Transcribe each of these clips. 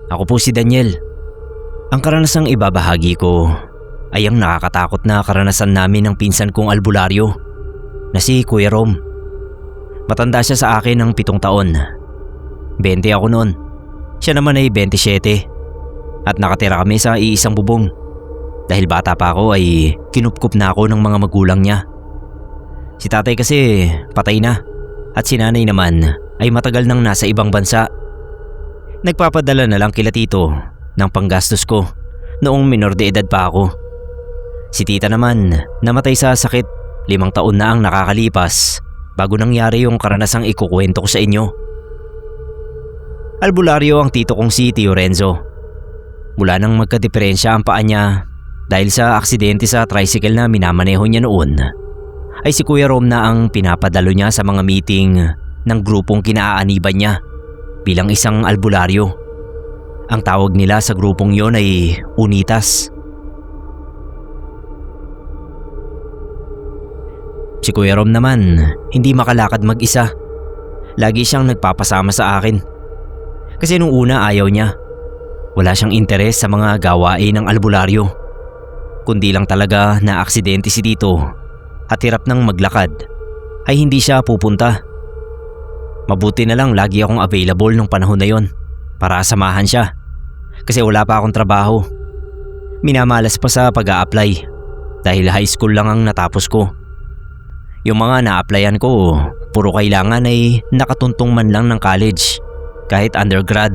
Ako po si Daniel. Ang karanasang ibabahagi ko ay ang nakakatakot na karanasan namin ng pinsan kong albularyo na si Kuya Rom. Matanda siya sa akin ng 7 taon. 20 ako noon. Siya naman ay 27 at nakatira kami sa iisang bubong. Dahil bata pa ako ay kinupkup na ako ng mga magulang niya. Si tatay kasi patay na at si nanay naman ay matagal nang nasa ibang bansa. Nagpapadala na lang kila tito ng panggastos ko noong minor de edad pa ako. Si tita naman namatay sa sakit 5 taon na ang nakakalipas bago nangyari yung karanasang ikukwento ko sa inyo. Albularyo ang tito kong si Tio Renzo. Mula nang magkadiferensya ang paa niya dahil sa aksidente sa tricycle na minamaneho niya noon, ay si Kuya Rom na ang pinapadalo niya sa mga meeting ng grupong kinaaaniban niya bilang isang albularyo. Ang tawag nila sa grupong yon ay Unitas. Si Kuya Rom naman hindi makalakad mag-isa. Lagi siyang nagpapasama sa akin. Kasi nung una ayaw niya. Wala siyang interes sa mga gawain ng albularyo. Kundi lang talaga na aksidente si Tito at hirap ng maglakad ay hindi siya pupunta. Mabuti na lang lagi akong available nung panahon na yon para samahan siya kasi wala pa akong trabaho. Minamalas pa sa pag-a-apply dahil high school lang ang natapos ko. Yung mga na-applyan ko, puro kailangan ay nakatuntong man lang ng college kahit undergrad.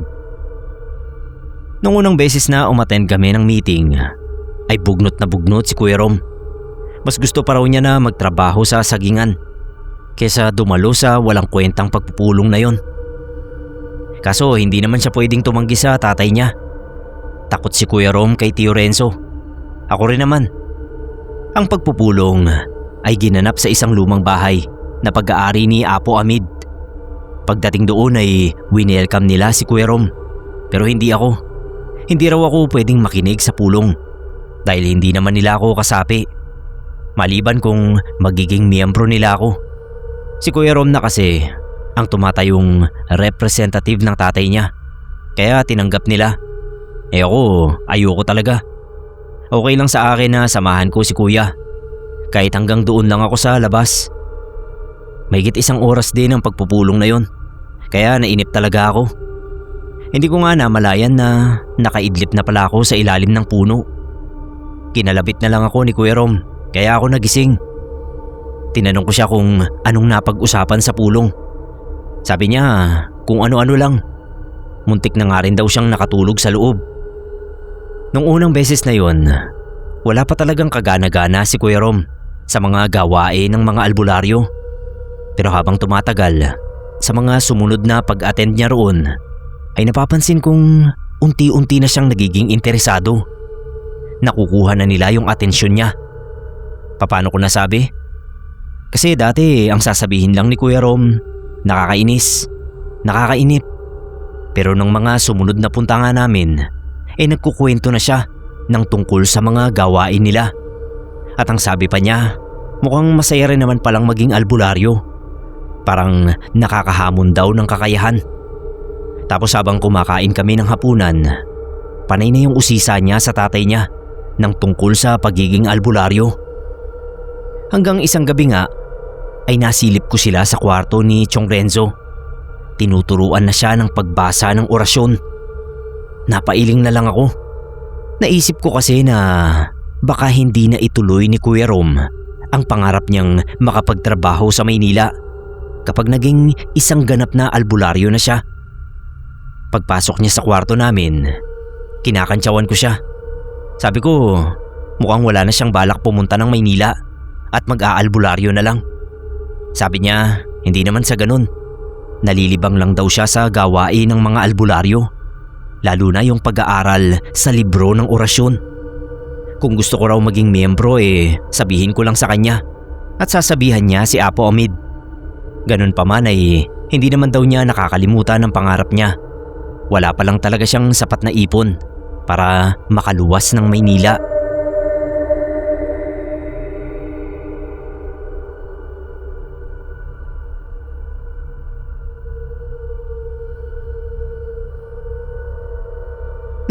Nung unang beses na umattend kami ng meeting ay bugnot na bugnot si Kuya Rom. Mas gusto pa raw niya na magtrabaho sa sagingan kesa dumalo sa walang kwentang pagpupulong na yon. Kaso hindi naman siya pwedeng tumanggi sa tatay niya. Takot si Kuya Rom kay Tio Renzo. Ako rin naman. Ang pagpupulong ay ginanap sa isang lumang bahay na pag-aari ni Apo Amid. Pagdating doon ay winelcome nila si Kuya Rom pero hindi ako. Hindi raw ako pwedeng makinig sa pulong dahil hindi naman nila ako kasapi. Maliban kung magiging miyembro nila ako. Si Kuya Rom na kasi ang tumatayong representative ng tatay niya. Kaya tinanggap nila. Ako, ayoko talaga. Okay lang sa akin na samahan ko si Kuya. Kahit hanggang doon lang ako sa labas. Mahigit 1 oras din ang pagpupulong na yon. Kaya nainip talaga ako. Hindi ko nga namalayan na nakaidlip na pala ako sa ilalim ng puno. Kinalabit na lang ako ni Kuya Rom kaya ako nagising. Tinanong ko siya kung anong napag-usapan sa pulong. Sabi niya kung ano-ano lang. Muntik na nga rin daw siyang nakatulog sa loob. Nung unang beses na yon, wala pa talagang kagana-gana si Kuya Rom sa mga gawain ng mga albularyo. Pero habang tumatagal, sa mga sumunod na pag-attend niya roon, ay napapansin kong unti-unti na siyang nagiging interesado. Nakukuha na nila yung atensyon niya. Paano ko nasabi? Kasi dati ang sasabihin lang ni Kuya Rom, nakakainis, nakakainip. Pero nung mga sumunod na punta nga namin, nagkukwento na siya ng tungkol sa mga gawain nila. At ang sabi pa niya, mukhang masaya rin naman palang maging albularyo. Parang nakakahamon daw ng kakayahan. Tapos habang kumakain kami ng hapunan, panay na yung usisa niya sa tatay niya ng tungkol sa pagiging albularyo. Hanggang isang gabi nga ay nasilip ko sila sa kwarto ni Chong Renzo. Tinuturuan na siya ng pagbasa ng orasyon. Napailing na lang ako. Naisip ko kasi na baka hindi na ituloy ni Kuya Rom ang pangarap niyang makapagtrabaho sa Maynila kapag naging isang ganap na albularyo na siya. Pagpasok niya sa kwarto namin, kinakantsawan ko siya. Sabi ko, mukhang wala na siyang balak pumunta ng Maynila at mag-aalbularyo na lang. Sabi niya, hindi naman sa ganun. Nalilibang lang daw siya sa gawain ng mga albularyo, lalo na yung pag-aaral sa libro ng orasyon. Kung gusto ko raw maging miyembro sabihin ko lang sa kanya at sasabihan niya si Apo Amid. Ganun pa man ay hindi naman daw niya nakakalimutan ng pangarap niya. Wala pa lang talaga siyang sapat na ipon para makaluwas ng Maynila.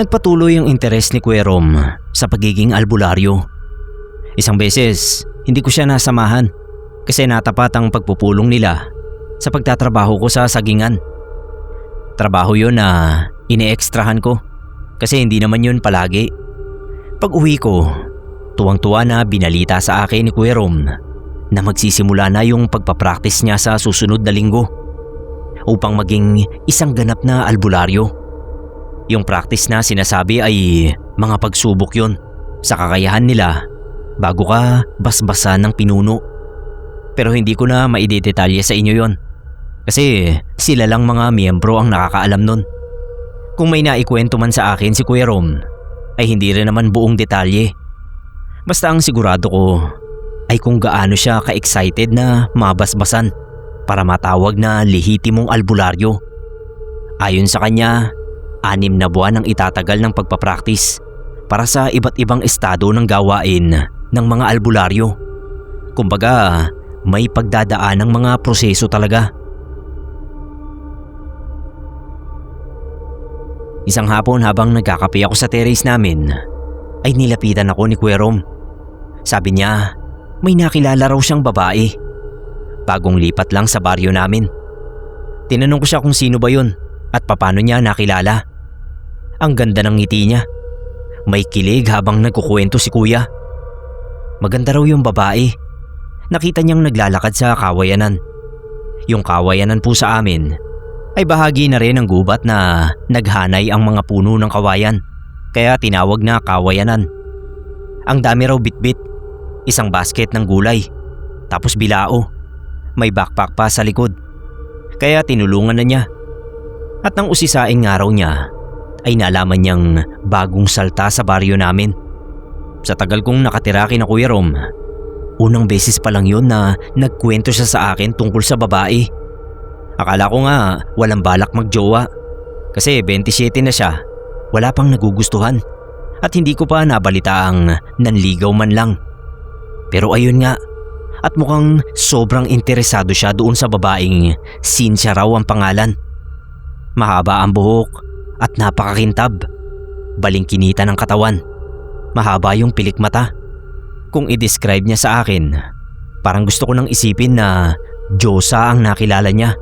Nagpatuloy ang interes ni Kuya Rom sa pagiging albularyo. Isang beses, hindi ko siya nasamahan kasi natapat ang pagpupulong nila sa pagtatrabaho ko sa sagingan. Trabaho yun na ine-extrahan ko kasi hindi naman yun palagi. Pag uwi ko, tuwang-tuwa na binalita sa akin ni Kuya Rom na magsisimula na yung pagpapractice niya sa susunod na linggo upang maging isang ganap na albularyo. Yung practice na sinasabi ay mga pagsubok yun sa kakayahan nila bago ka basbasan ng pinuno. Pero hindi ko na maidedetalye sa inyo yon kasi sila lang mga miyembro ang nakakaalam nun. Kung may naikwento man sa akin si Kuya Rom ay hindi rin naman buong detalye. Basta ang sigurado ko ay kung gaano siya ka-excited na mabasbasan para matawag na lehitimong albularyo. Ayon sa kanya, 6 na buwan ang itatagal ng pagpapraktis para sa iba't ibang estado ng gawain ng mga albularyo. Kumbaga, may pagdadaan ng mga proseso talaga. Isang hapon habang nagkakape ako sa terrace namin, ay nilapitan ako ni Kuya Rom. Sabi niya, may nakilala raw siyang babae. Bagong lipat lang sa baryo namin. Tinanong ko siya kung sino ba yun at paano niya nakilala. Ang ganda ng ngiti niya. May kilig habang nagkukwento si Kuya. Maganda raw yung babae. Nakita niyang naglalakad sa kawayanan. Yung kawayanan po sa amin ay bahagi na rin ng gubat na naghanay ang mga puno ng kawayan, kaya tinawag na kawayanan. Ang dami raw bitbit, isang basket ng gulay, tapos bilao. May backpack pa sa likod, kaya tinulungan na niya. At nang usisaing nga raw niya, ay nalaman niyang bagong salta sa baryo namin. Sa tagal kong nakatira kina Kuya Rom, unang beses pa lang yun na nagkwento siya sa akin tungkol sa babae. Akala ko nga walang balak magjowa kasi 27 na siya, wala pang nagugustuhan at hindi ko pa nabalitaang nanligaw man lang. Pero ayun nga, at mukhang sobrang interesado siya doon sa babaeng Cynthia raw ang pangalan. Mahaba ang buhok at napakakintab. Balingkinita ng katawan. Mahaba yung pilik mata. Kung i-describe niya sa akin, parang gusto ko nang isipin na Diyosa ang nakilala niya.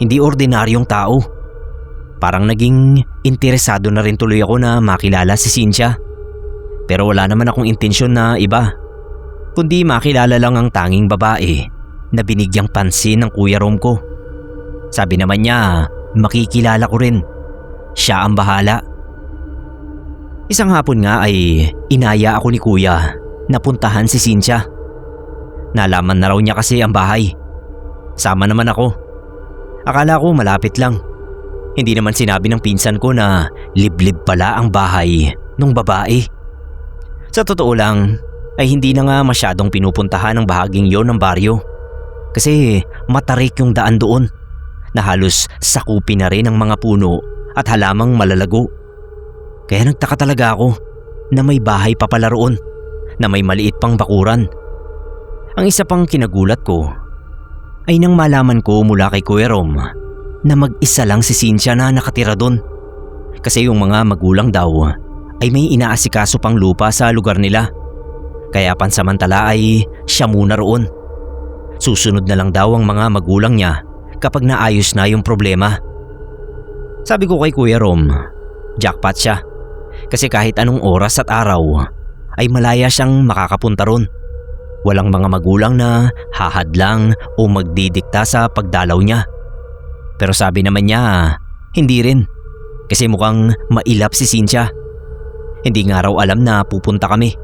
Hindi ordinaryong tao. Parang naging interesado na rin tuloy ako na makilala si Cynthia. Pero wala naman akong intensyon na iba, kundi makilala lang ang tanging babae na binigyang pansin ng Kuya Rom ko. Sabi naman niya, makikilala ko rin. Siya ang bahala. Isang hapon nga ay inaya ako ni Kuya na puntahan si Cynthia. Nalaman na raw niya kasi ang bahay. Sama naman ako. Akala ko malapit lang. Hindi naman sinabi ng pinsan ko na liblib pala ang bahay nung babae. Sa totoo lang ay hindi na nga masyadong pinupuntahan ang bahaging yon ng baryo kasi matarik yung daan doon na halos sakupin na rin ang mga puno at halamang malalago. Kaya nagtaka talaga ako na may bahay pa pala roon na may maliit pang bakuran. Ang isa pang kinagulat ko ay nang malaman ko mula kay Kuya Rom na mag-isa lang si Cynthia na nakatira doon kasi yung mga magulang daw ay may inaasikaso pang lupa sa lugar nila. Kaya pansamantala ay siya muna roon. Susunod na lang daw ang mga magulang niya kapag naayos na yung problema. Sabi ko kay Kuya Rom, jackpot siya. Kasi kahit anong oras at araw ay malaya siyang makakapunta ron. Walang mga magulang na hahadlang o magdidikta sa pagdalaw niya. Pero sabi naman niya, hindi rin. Kasi mukhang mailap si Cynthia. Hindi nga raw alam na pupunta kami.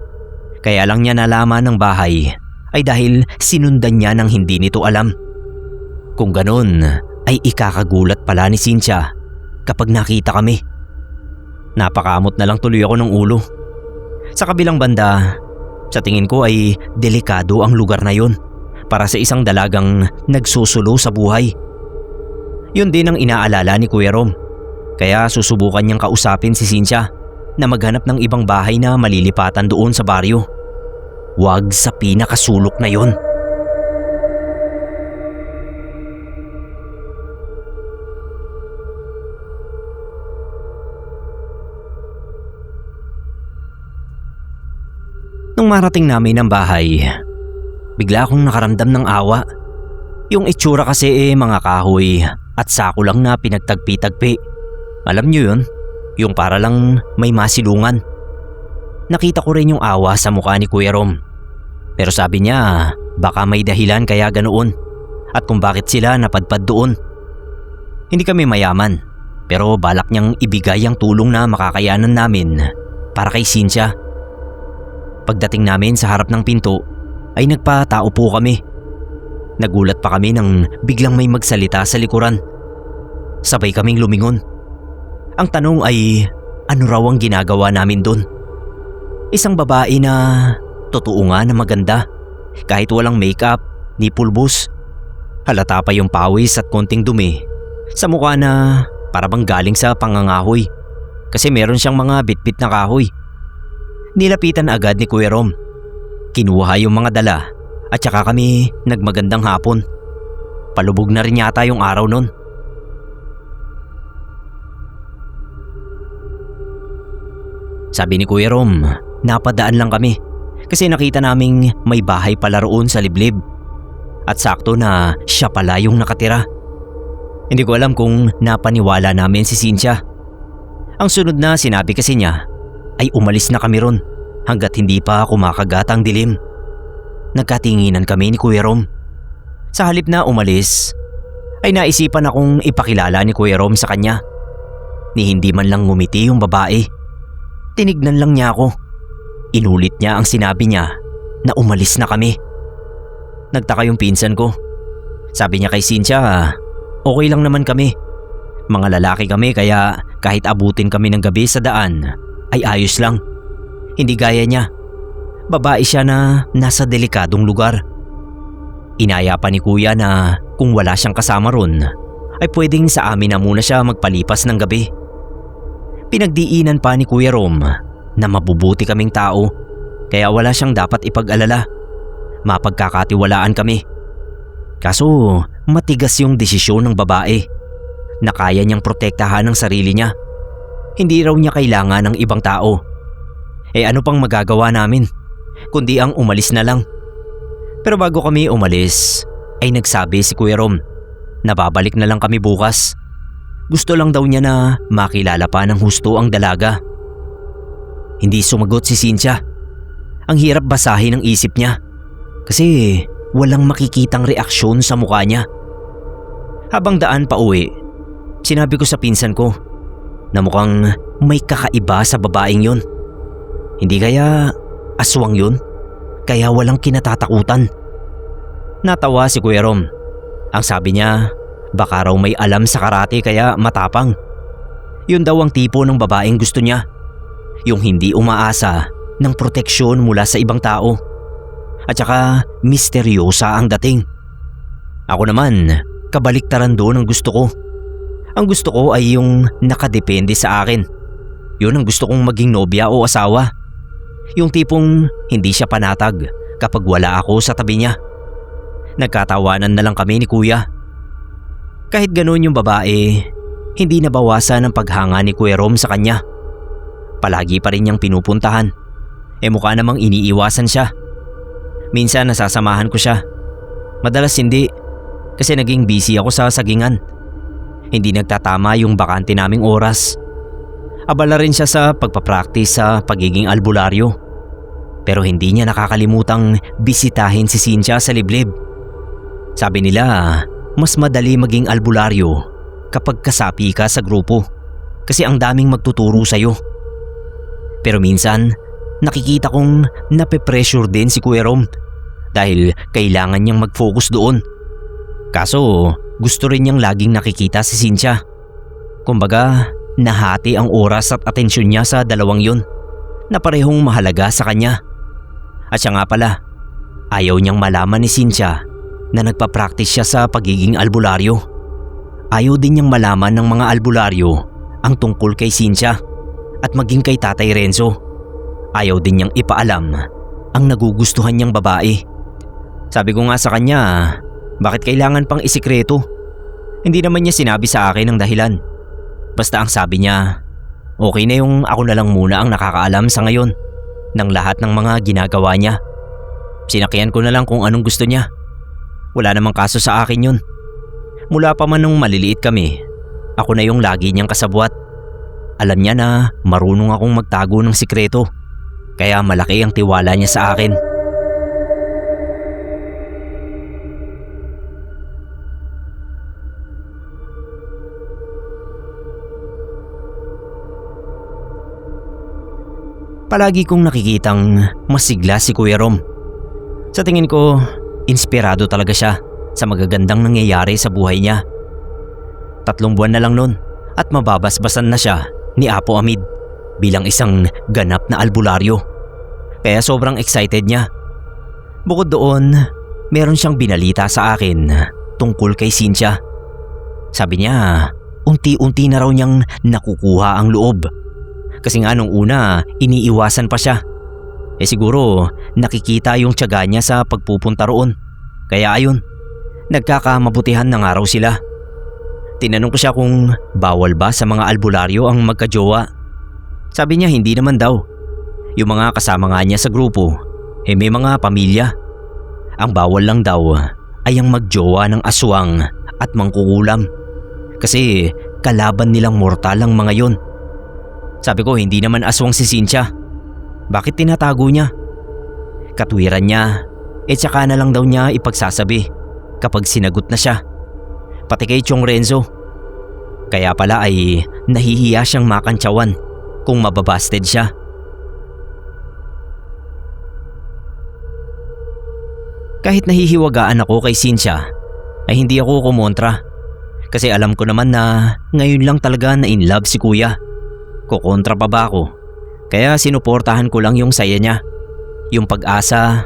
Kaya lang niya nalaman ng bahay ay dahil sinundan niya nang hindi nito alam. Kung ganun ay ikakagulat pala ni Cynthia kapag nakita kami. Napakamot na lang tuloy ako ng ulo. Sa kabilang banda, sa tingin ko ay delikado ang lugar na yun para sa isang dalagang nagsusulo sa buhay. Yun din ang inaalala ni Kuya Rom. Kaya susubukan niyang kausapin si Cynthia na maghanap ng ibang bahay na malilipatan doon sa baryo. Huwag sa pinakasulok na yun. Nung marating namin ang bahay, bigla akong nakaramdam ng awa. Yung itsura kasi mga kahoy at sako lang na pinagtagpi-tagpi. Alam niyo yun? Yung para lang may masilungan. Nakita ko rin yung awa sa mukha ni Kuya Rom. Pero sabi niya baka may dahilan kaya ganoon at kung bakit sila napadpad doon. Hindi kami mayaman pero balak niyang ibigay ang tulong na makakayanan namin para kay Cynthia. Pagdating namin sa harap ng pinto ay nagpatao po kami. Nagulat pa kami nang biglang may magsalita sa likuran. Sabay kaming lumingon. Ang tanong ay ano raw ang ginagawa namin doon? Isang babae na totoo nga na maganda kahit walang makeup ni pulbos. Halata pa yung pawis at konting dumi sa mukha na parabang galing sa pangangahoy kasi meron siyang mga bitbit na kahoy. Nilapitan agad ni Kuya Rom. Kinuha yung mga dala at saka kami nagmagandang hapon. Palubog na rin yata yung araw nun. Sabi ni Kuya Rom, napadaan lang kami kasi nakita naming may bahay pala roon sa liblib. At sakto na siya pala yung nakatira. Hindi ko alam kung napaniwala namin si Cynthia. Ang sunod na sinabi kasi niya ay umalis na kami ron hanggat hindi pa kumakagat ang dilim. Nagkatinginan kami ni Kuya Rom. Sa halip na umalis ay naisipan akong ipakilala ni Kuya Rom sa kanya. Ni hindi man lang ngumiti yung babae. Tinignan lang niya ako. Inulit niya ang sinabi niya na umalis na kami. Nagtaka yung pinsan ko. Sabi niya kay Cynthia, okay lang naman kami. Mga lalaki kami kaya kahit abutin kami ng gabi sa daan ay ayos lang. Hindi gaya niya. Babae siya na nasa delikadong lugar. Inaya pa ni Kuya na kung wala siyang kasama ron ay pwedeng sa amin na muna siya magpalipas ng gabi. Pinagdiinan pa ni Kuya Rom na mabubuti kaming tao kaya wala siyang dapat ipag-alala. Mapagkakatiwalaan kami. Kaso matigas yung desisyon ng babae na kaya niyang protektahan ang sarili niya. Hindi raw niya kailangan ng ibang tao. Ano pang magagawa namin kundi ang umalis na lang. Pero bago kami umalis ay nagsabi si Kuya Rom na babalik na lang kami bukas. Gusto lang daw niya na makilala pa ng husto ang dalaga. Hindi sumagot si Cynthia. Ang hirap basahin ang isip niya kasi walang makikitang reaksyon sa mukha niya. Habang daan pa uwi, sinabi ko sa pinsan ko na mukhang may kakaiba sa babaeng yun. Hindi kaya aswang yun? Kaya walang kinatatakutan. Natawa si Kuya Rom. Ang sabi niya, baka raw may alam sa karate kaya matapang. Yun daw ang tipo ng babaeng gusto niya. Yung hindi umaasa ng proteksyon mula sa ibang tao. At saka misteryosa ang dating. Ako naman, kabaliktaran doon ang gusto ko. Ang gusto ko ay yung nakadepende sa akin. Yun ang gusto kong maging nobya o asawa. Yung tipong hindi siya panatag kapag wala ako sa tabi niya. Nagkatawanan na lang kami ni Kuya. Kahit ganoon yung babae, hindi nabawasan ang paghanga ni Kuya Rom sa kanya. Palagi pa rin niyang pinupuntahan. Mukha namang iniiwasan siya. Minsan nasasamahan ko siya. Madalas hindi kasi naging busy ako sa sagingan. Hindi nagtatama yung bakante naming oras. Abala rin siya sa pagpapractice sa pagiging albularyo. Pero hindi niya nakakalimutang bisitahin si Cynthia sa liblib. Sabi nila, mas madali maging albularyo kapag kasapi ka sa grupo kasi ang daming magtuturo sa'yo. Pero minsan, nakikita kong nape-pressure din si Kuya Rom dahil kailangan niyang mag-focus doon. Kaso gusto rin niyang laging nakikita si Cynthia. Kumbaga, nahati ang oras at atensyon niya sa dalawang yun na parehong mahalaga sa kanya. At siya nga pala, ayaw niyang malaman ni Cynthia na nagpa-practice siya sa pagiging albularyo. Ayaw din niyang malaman ng mga albularyo ang tungkol kay Cynthia at maging kay Tatay Renzo. Ayaw din niyang ipaalam ang nagugustuhan niyang babae. Sabi ko nga sa kanya, bakit kailangan pang isikreto? Hindi naman niya sinabi sa akin ang dahilan. Basta ang sabi niya, okay na yung ako na lang muna ang nakakaalam sa ngayon. ng lahat ng mga ginagawa niya. Sinakyan ko na lang kung anong gusto niya. Wala namang kaso sa akin yun. Mula pa man nung maliliit kami, ako na yung lagi niyang kasabwat. Alam niya na marunong akong magtago ng sikreto, kaya malaki ang tiwala niya sa akin. Palagi kong nakikitang masigla si Kuya Rom. Sa tingin ko, inspirado talaga siya sa magagandang nangyayari sa buhay niya. 3 buwan na lang nun at mababasbasan na siya ni Apo Amid bilang isang ganap na albularyo. Kaya sobrang excited niya. Bukod doon, meron siyang binalita sa akin tungkol kay Cynthia. Sabi niya, unti-unti na raw niyang nakukuha ang loob. Kasi nga nung una, iniiwasan pa siya. Siguro nakikita yung tiyaga niya sa pagpupunta roon. Kaya ayun, nagkakamabutihan na nga raw sila. Tinanong ko siya kung bawal ba sa mga albularyo ang magkajowa. Sabi niya hindi naman daw. Yung mga kasama nga niya sa grupo, may mga pamilya. Ang bawal lang daw ay ang magjowa ng aswang at mangkukulam. Kasi kalaban nilang mortal ang mga yon. Sabi ko hindi naman aswang si Cynthia. Bakit tinatago niya? Katwiran niya, tsaka na lang daw niya ipagsasabi kapag sinagot na siya. Pati kay Chong Renzo. Kaya pala ay nahihiya siyang makantsawan kung mababasted siya. Kahit nahihiwagaan ako kay Cynthia, ay hindi ako kumontra. Kasi alam ko naman na ngayon lang talaga na in love si Kuya. Kukontra pa ba ako? Kaya sinuportahan ko lang yung saya niya. Yung pag-asa,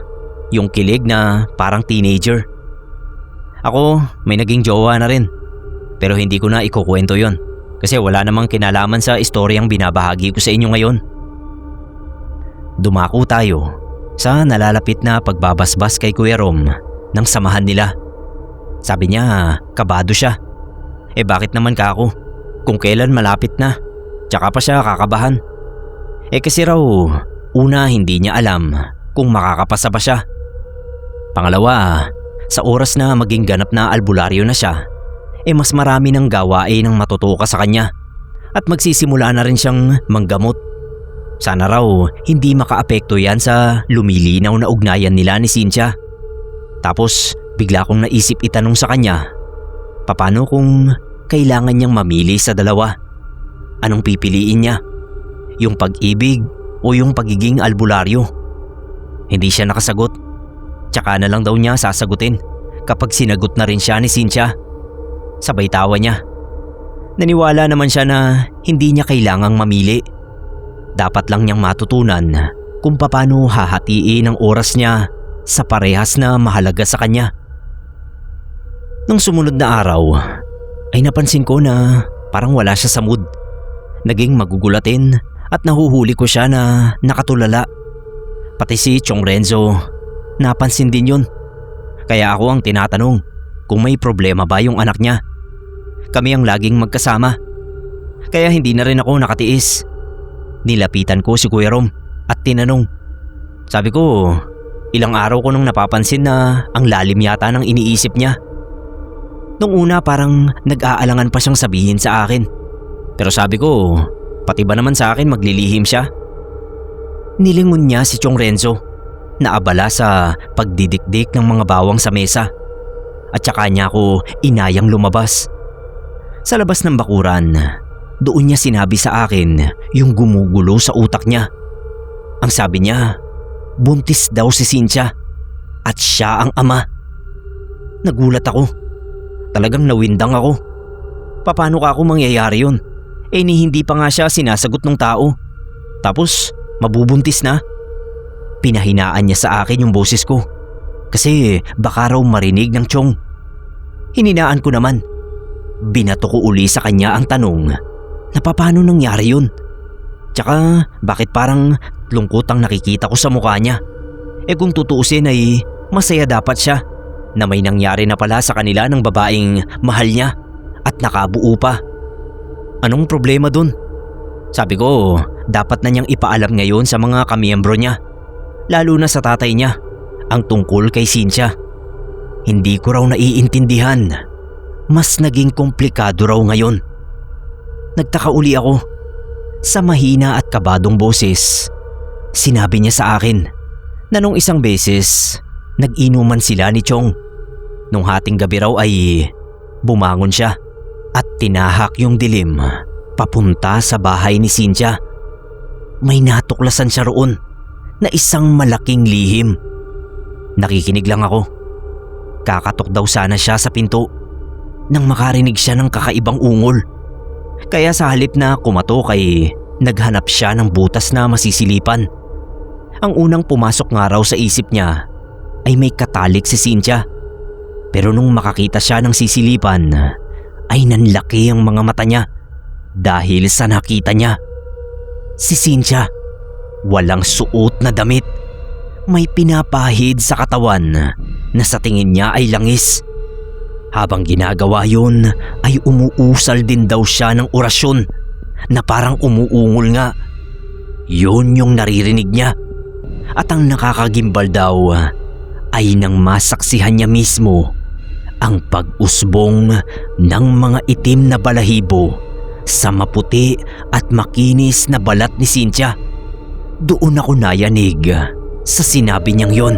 yung kilig na parang teenager. Ako, may naging jowa na rin. Pero hindi ko na ikukwento yon. Kasi wala namang kinalaman sa istoryang binabahagi ko sa inyo ngayon. Dumako tayo sa nalalapit na pagbabasbas kay Kuya Rom ng samahan nila. Sabi niya, kabado siya. Bakit naman ka ako? Kung kailan malapit na. Tsaka pa siya kakabahan. Kasi raw, una hindi niya alam kung makakapasa ba siya. Pangalawa, sa oras na maging ganap na albularyo na siya, mas marami ng gawain ang matutuka sa kanya at magsisimula na rin siyang manggamot. Sana raw hindi makaapekto yan sa lumilinaw na ugnayan nila ni Cynthia. Tapos bigla kong naisip itanong sa kanya, paano kung kailangan niyang mamili sa dalawa? Anong pipiliin niya? Yung pag-ibig o yung pagiging albularyo? Hindi siya nakasagot. Tsaka na lang daw niya sasagutin kapag sinagot na rin siya ni Cynthia. Sabay tawa niya. Naniwala naman siya na hindi niya kailangang mamili. Dapat lang niyang matutunan kung paano hahatiin ang oras niya sa parehas na mahalaga sa kanya. Nung sumunod na araw, ay napansin ko na parang wala siya sa mood. Naging magugulatin at nahuhuli ko siya na nakatulala. Pati si Chong Renzo, napansin din yun. Kaya ako ang tinatanong kung may problema ba yung anak niya. Kami ang laging magkasama. Kaya hindi na rin ako nakatiis. Nilapitan ko si Kuya Rom at tinanong. Sabi ko, ilang araw ko nung napapansin na ang lalim yata ng iniisip niya. Nung una parang nag-aalangan pa siyang sabihin sa akin. Pero sabi ko, pati ba naman sa akin maglilihim siya? Nilingon niya si Chong Renzo, naabala sa pagdidikdik ng mga bawang sa mesa. At saka niya ako inayang lumabas. Sa labas ng bakuran, doon niya sinabi sa akin yung gumugulo sa utak niya. Ang sabi niya, buntis daw si Cynthia at siya ang ama. Nagulat ako. Talagang nawindang ako. Paano ka ako mangyayari yun? Ni hindi pa nga siya sinasagot ng tao. Tapos mabubuntis na. Pinahinaan niya sa akin yung boses ko. Kasi baka raw marinig ng Chong. Hininaan ko naman. Binato ko uli sa kanya ang tanong na paano nangyari yun. Tsaka bakit parang lungkot ang nakikita ko sa mukha niya. Kung tutuusin ay masaya dapat siya na may nangyari na pala sa kanila ng babaeng mahal niya at nakabuo pa. Anong problema dun? Sabi ko, dapat na niyang ipaalam ngayon sa mga kamiyembro niya, lalo na sa tatay niya, ang tungkol kay Cynthia. Hindi ko raw naiintindihan. Mas naging komplikado raw ngayon. Nagtaka uli ako. Sa mahina at kabadong boses, sinabi niya sa akin na nung isang beses, nag-inuman sila ni Chong. Nung hating gabi raw ay bumangon siya at tinahak yung dilim papunta sa bahay ni Cynthia. May natuklasan siya roon na isang malaking lihim. Nakikinig lang ako. Kakatok daw sana siya sa pinto nang makarinig siya ng kakaibang ungol. Kaya sa halip na kumatok ay naghanap siya ng butas na masisilipan. Ang unang pumasok nga raw sa isip niya ay may katalik si Cynthia. Pero nung makakita siya ng sisilipan ay nanlaki ang mga mata niya dahil sa nakita niya. Si Cynthia, walang suot na damit. May pinapahid sa katawan na sa tingin niya ay langis. Habang ginagawa yun ay umuusal din daw siya ng orasyon na parang umuungol nga. Yun yung naririnig niya. At ang nakakagimbal daw ay nang masaksihan niya mismo ang pag-usbong ng mga itim na balahibo sa maputi at makinis na balat ni Cynthia. Doon ako nayanig sa sinabi niyang yon.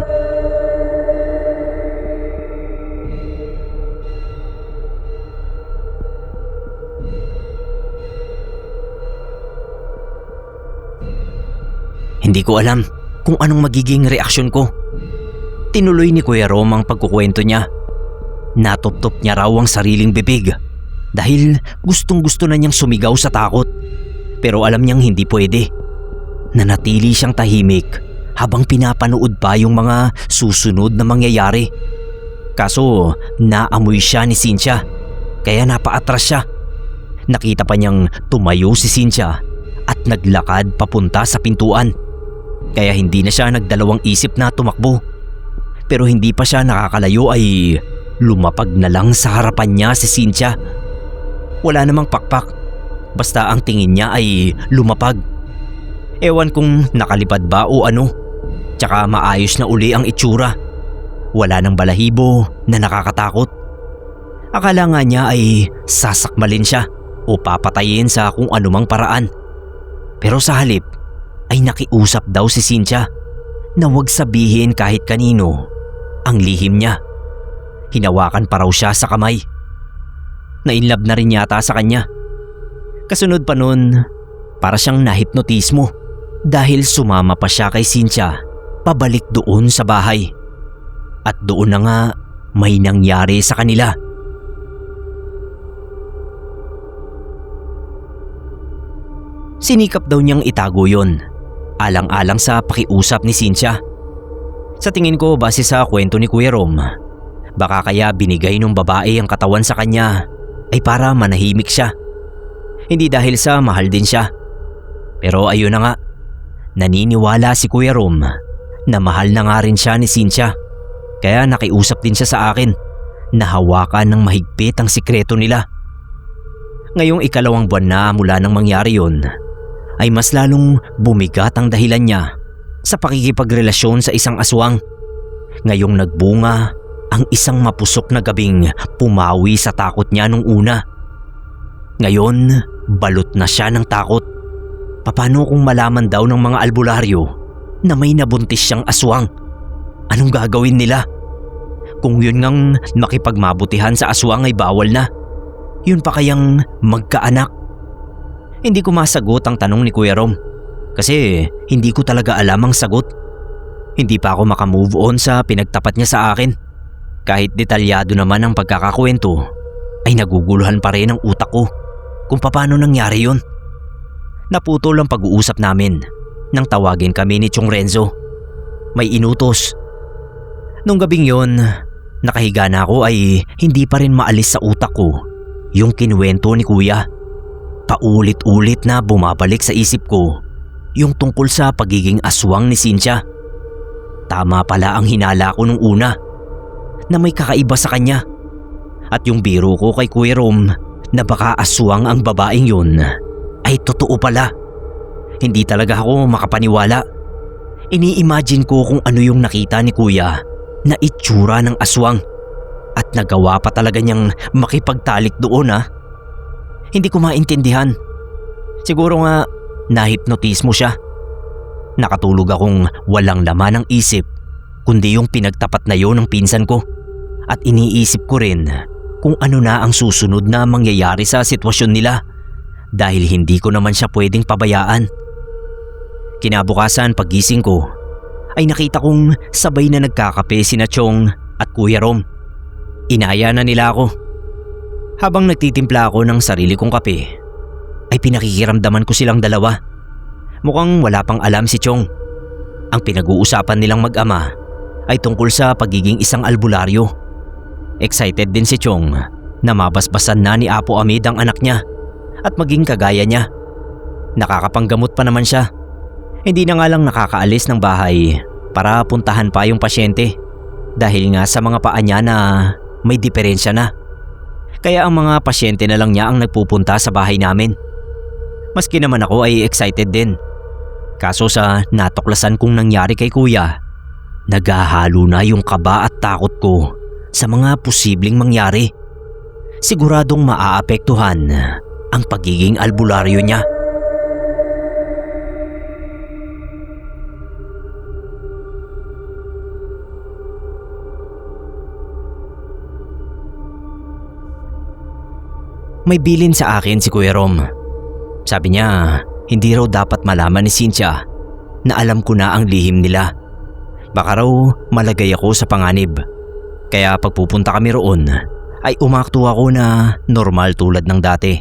Hindi ko alam kung anong magiging reaksyon ko. Tinuloy ni Kuya Rom ang pagkukwento niya. Natuptop niya raw ang sariling bibig dahil gustong-gusto na niyang sumigaw sa takot. Pero alam niyang hindi pwede. Nanatili siyang tahimik habang pinapanood pa yung mga susunod na mangyayari. Kaso naamoy siya ni Cynthia kaya napaatras siya. Nakita pa niyang tumayo si Cynthia at naglakad papunta sa pintuan. Kaya hindi na siya nagdalawang isip na tumakbo. Pero hindi pa siya nakakalayo ay lumapag na lang sa harapan niya si Cynthia. Wala namang pakpak, basta ang tingin niya ay lumapag. Ewan kung nakalipad ba o ano. Tsaka maayos na uli ang itsura. Wala nang balahibo na nakakatakot. Akala nga niya ay sasakmalin siya o papatayin sa kung anumang paraan. Pero sa halip ay nakiusap daw si Cynthia na huwag sabihin kahit kanino ang lihim niya. Hinawakan pa raw siya sa kamay. Nainlove na rin yata sa kanya. Kasunod pa nun, para siyang nahipnotismo dahil sumama pa siya kay Cynthia pabalik doon sa bahay. At doon na nga may nangyari sa kanila. Sinikap daw niyang itago yon, alang-alang sa pakiusap ni Cynthia. Sa tingin ko base sa kwento ni Kuya Rom, baka kaya binigay ng babae ang katawan sa kanya ay para manahimik siya. Hindi dahil sa mahal din siya. Pero ayun na nga, naniniwala si Kuya Rom na mahal na nga rin siya ni Cynthia. Kaya nakiusap din siya sa akin na hawakan ng mahigpit ang sikreto nila. Ngayong 2 buwan na mula nang mangyari yun, ay mas lalong bumigat ang dahilan niya sa pakikipagrelasyon sa isang aswang. Ngayong nagbunga ang isang mapusok na gabing pumawi sa takot niya nung una. Ngayon, balot na siya ng takot. Paano kung malaman daw ng mga albularyo na may nabuntis siyang aswang? Anong gagawin nila? Kung yun ngang makipagmabutihan sa aswang ay bawal na, yun pa kayang magkaanak? Hindi ko masagot ang tanong ni Kuya Rom kasi hindi ko talaga alam ang sagot. Hindi pa ako makamove on sa pinagtapat niya sa akin. Kahit detalyado naman ang pagkakakwento, ay naguguluhan pa rin ang utak ko kung paano nangyari yun. Naputol ang pag-uusap namin nang tawagin kami ni Chong Renzo. May inutos. Nung gabing yon, nakahiga na ako ay hindi pa rin maalis sa utak ko yung kinuwento ni Kuya. Paulit-ulit na bumabalik sa isip ko yung tungkol sa pagiging aswang ni Cynthia. Tama pala ang hinala ko nung una na may kakaiba sa kanya. At yung biro ko kay Kuya Rom na baka aswang ang babaeng yun ay totoo pala. Hindi talaga ako makapaniwala. Ini-imagine ko kung ano yung nakita ni kuya na itsura ng aswang at nagawa pa talaga niyang makipagtalik doon ha. Hindi ko maintindihan. Siguro nga nahipnotis mo siya. Nakatulog akong walang laman ng isip kundi yung pinagtapat na yon ng pinsan ko at iniisip ko rin kung ano na ang susunod na mangyayari sa sitwasyon nila dahil hindi ko naman siya pwedeng pabayaan. Kinabukasan paggising ko ay nakita kong sabay na nagkakape sina Chong at Kuya Rom. Inaya na nila ako. Habang nagtitimpla ako ng sarili kong kape ay pinakikiramdaman ko silang dalawa. Mukhang wala pang alam si Chong. Ang pinag-uusapan nilang mag-ama ay tungkol sa pagiging isang albularyo. Excited din si Chong na mabasbasan na ni Apo Amid ang anak niya at maging kagaya niya. Nakakapanggamot pa naman siya. Hindi na nga lang nakakaalis ng bahay para puntahan pa yung pasyente dahil nga sa mga paa niya na may diferensya na. Kaya ang mga pasyente na lang niya ang nagpupunta sa bahay namin. Maski naman ako ay excited din. Kaso sa natuklasan kong nangyari kay kuya, naghahalo na yung kaba at takot ko sa mga posibleng mangyari. Siguradong maaapektuhan ang pagiging albularyo niya. May bilin sa akin si Kuya Rom. Sabi niya, hindi raw dapat malaman ni Cynthia na alam ko na ang lihim nila. Baka raw malagay ako sa panganib. Kaya pagpupunta kami roon ay umakto ako na normal tulad ng dati.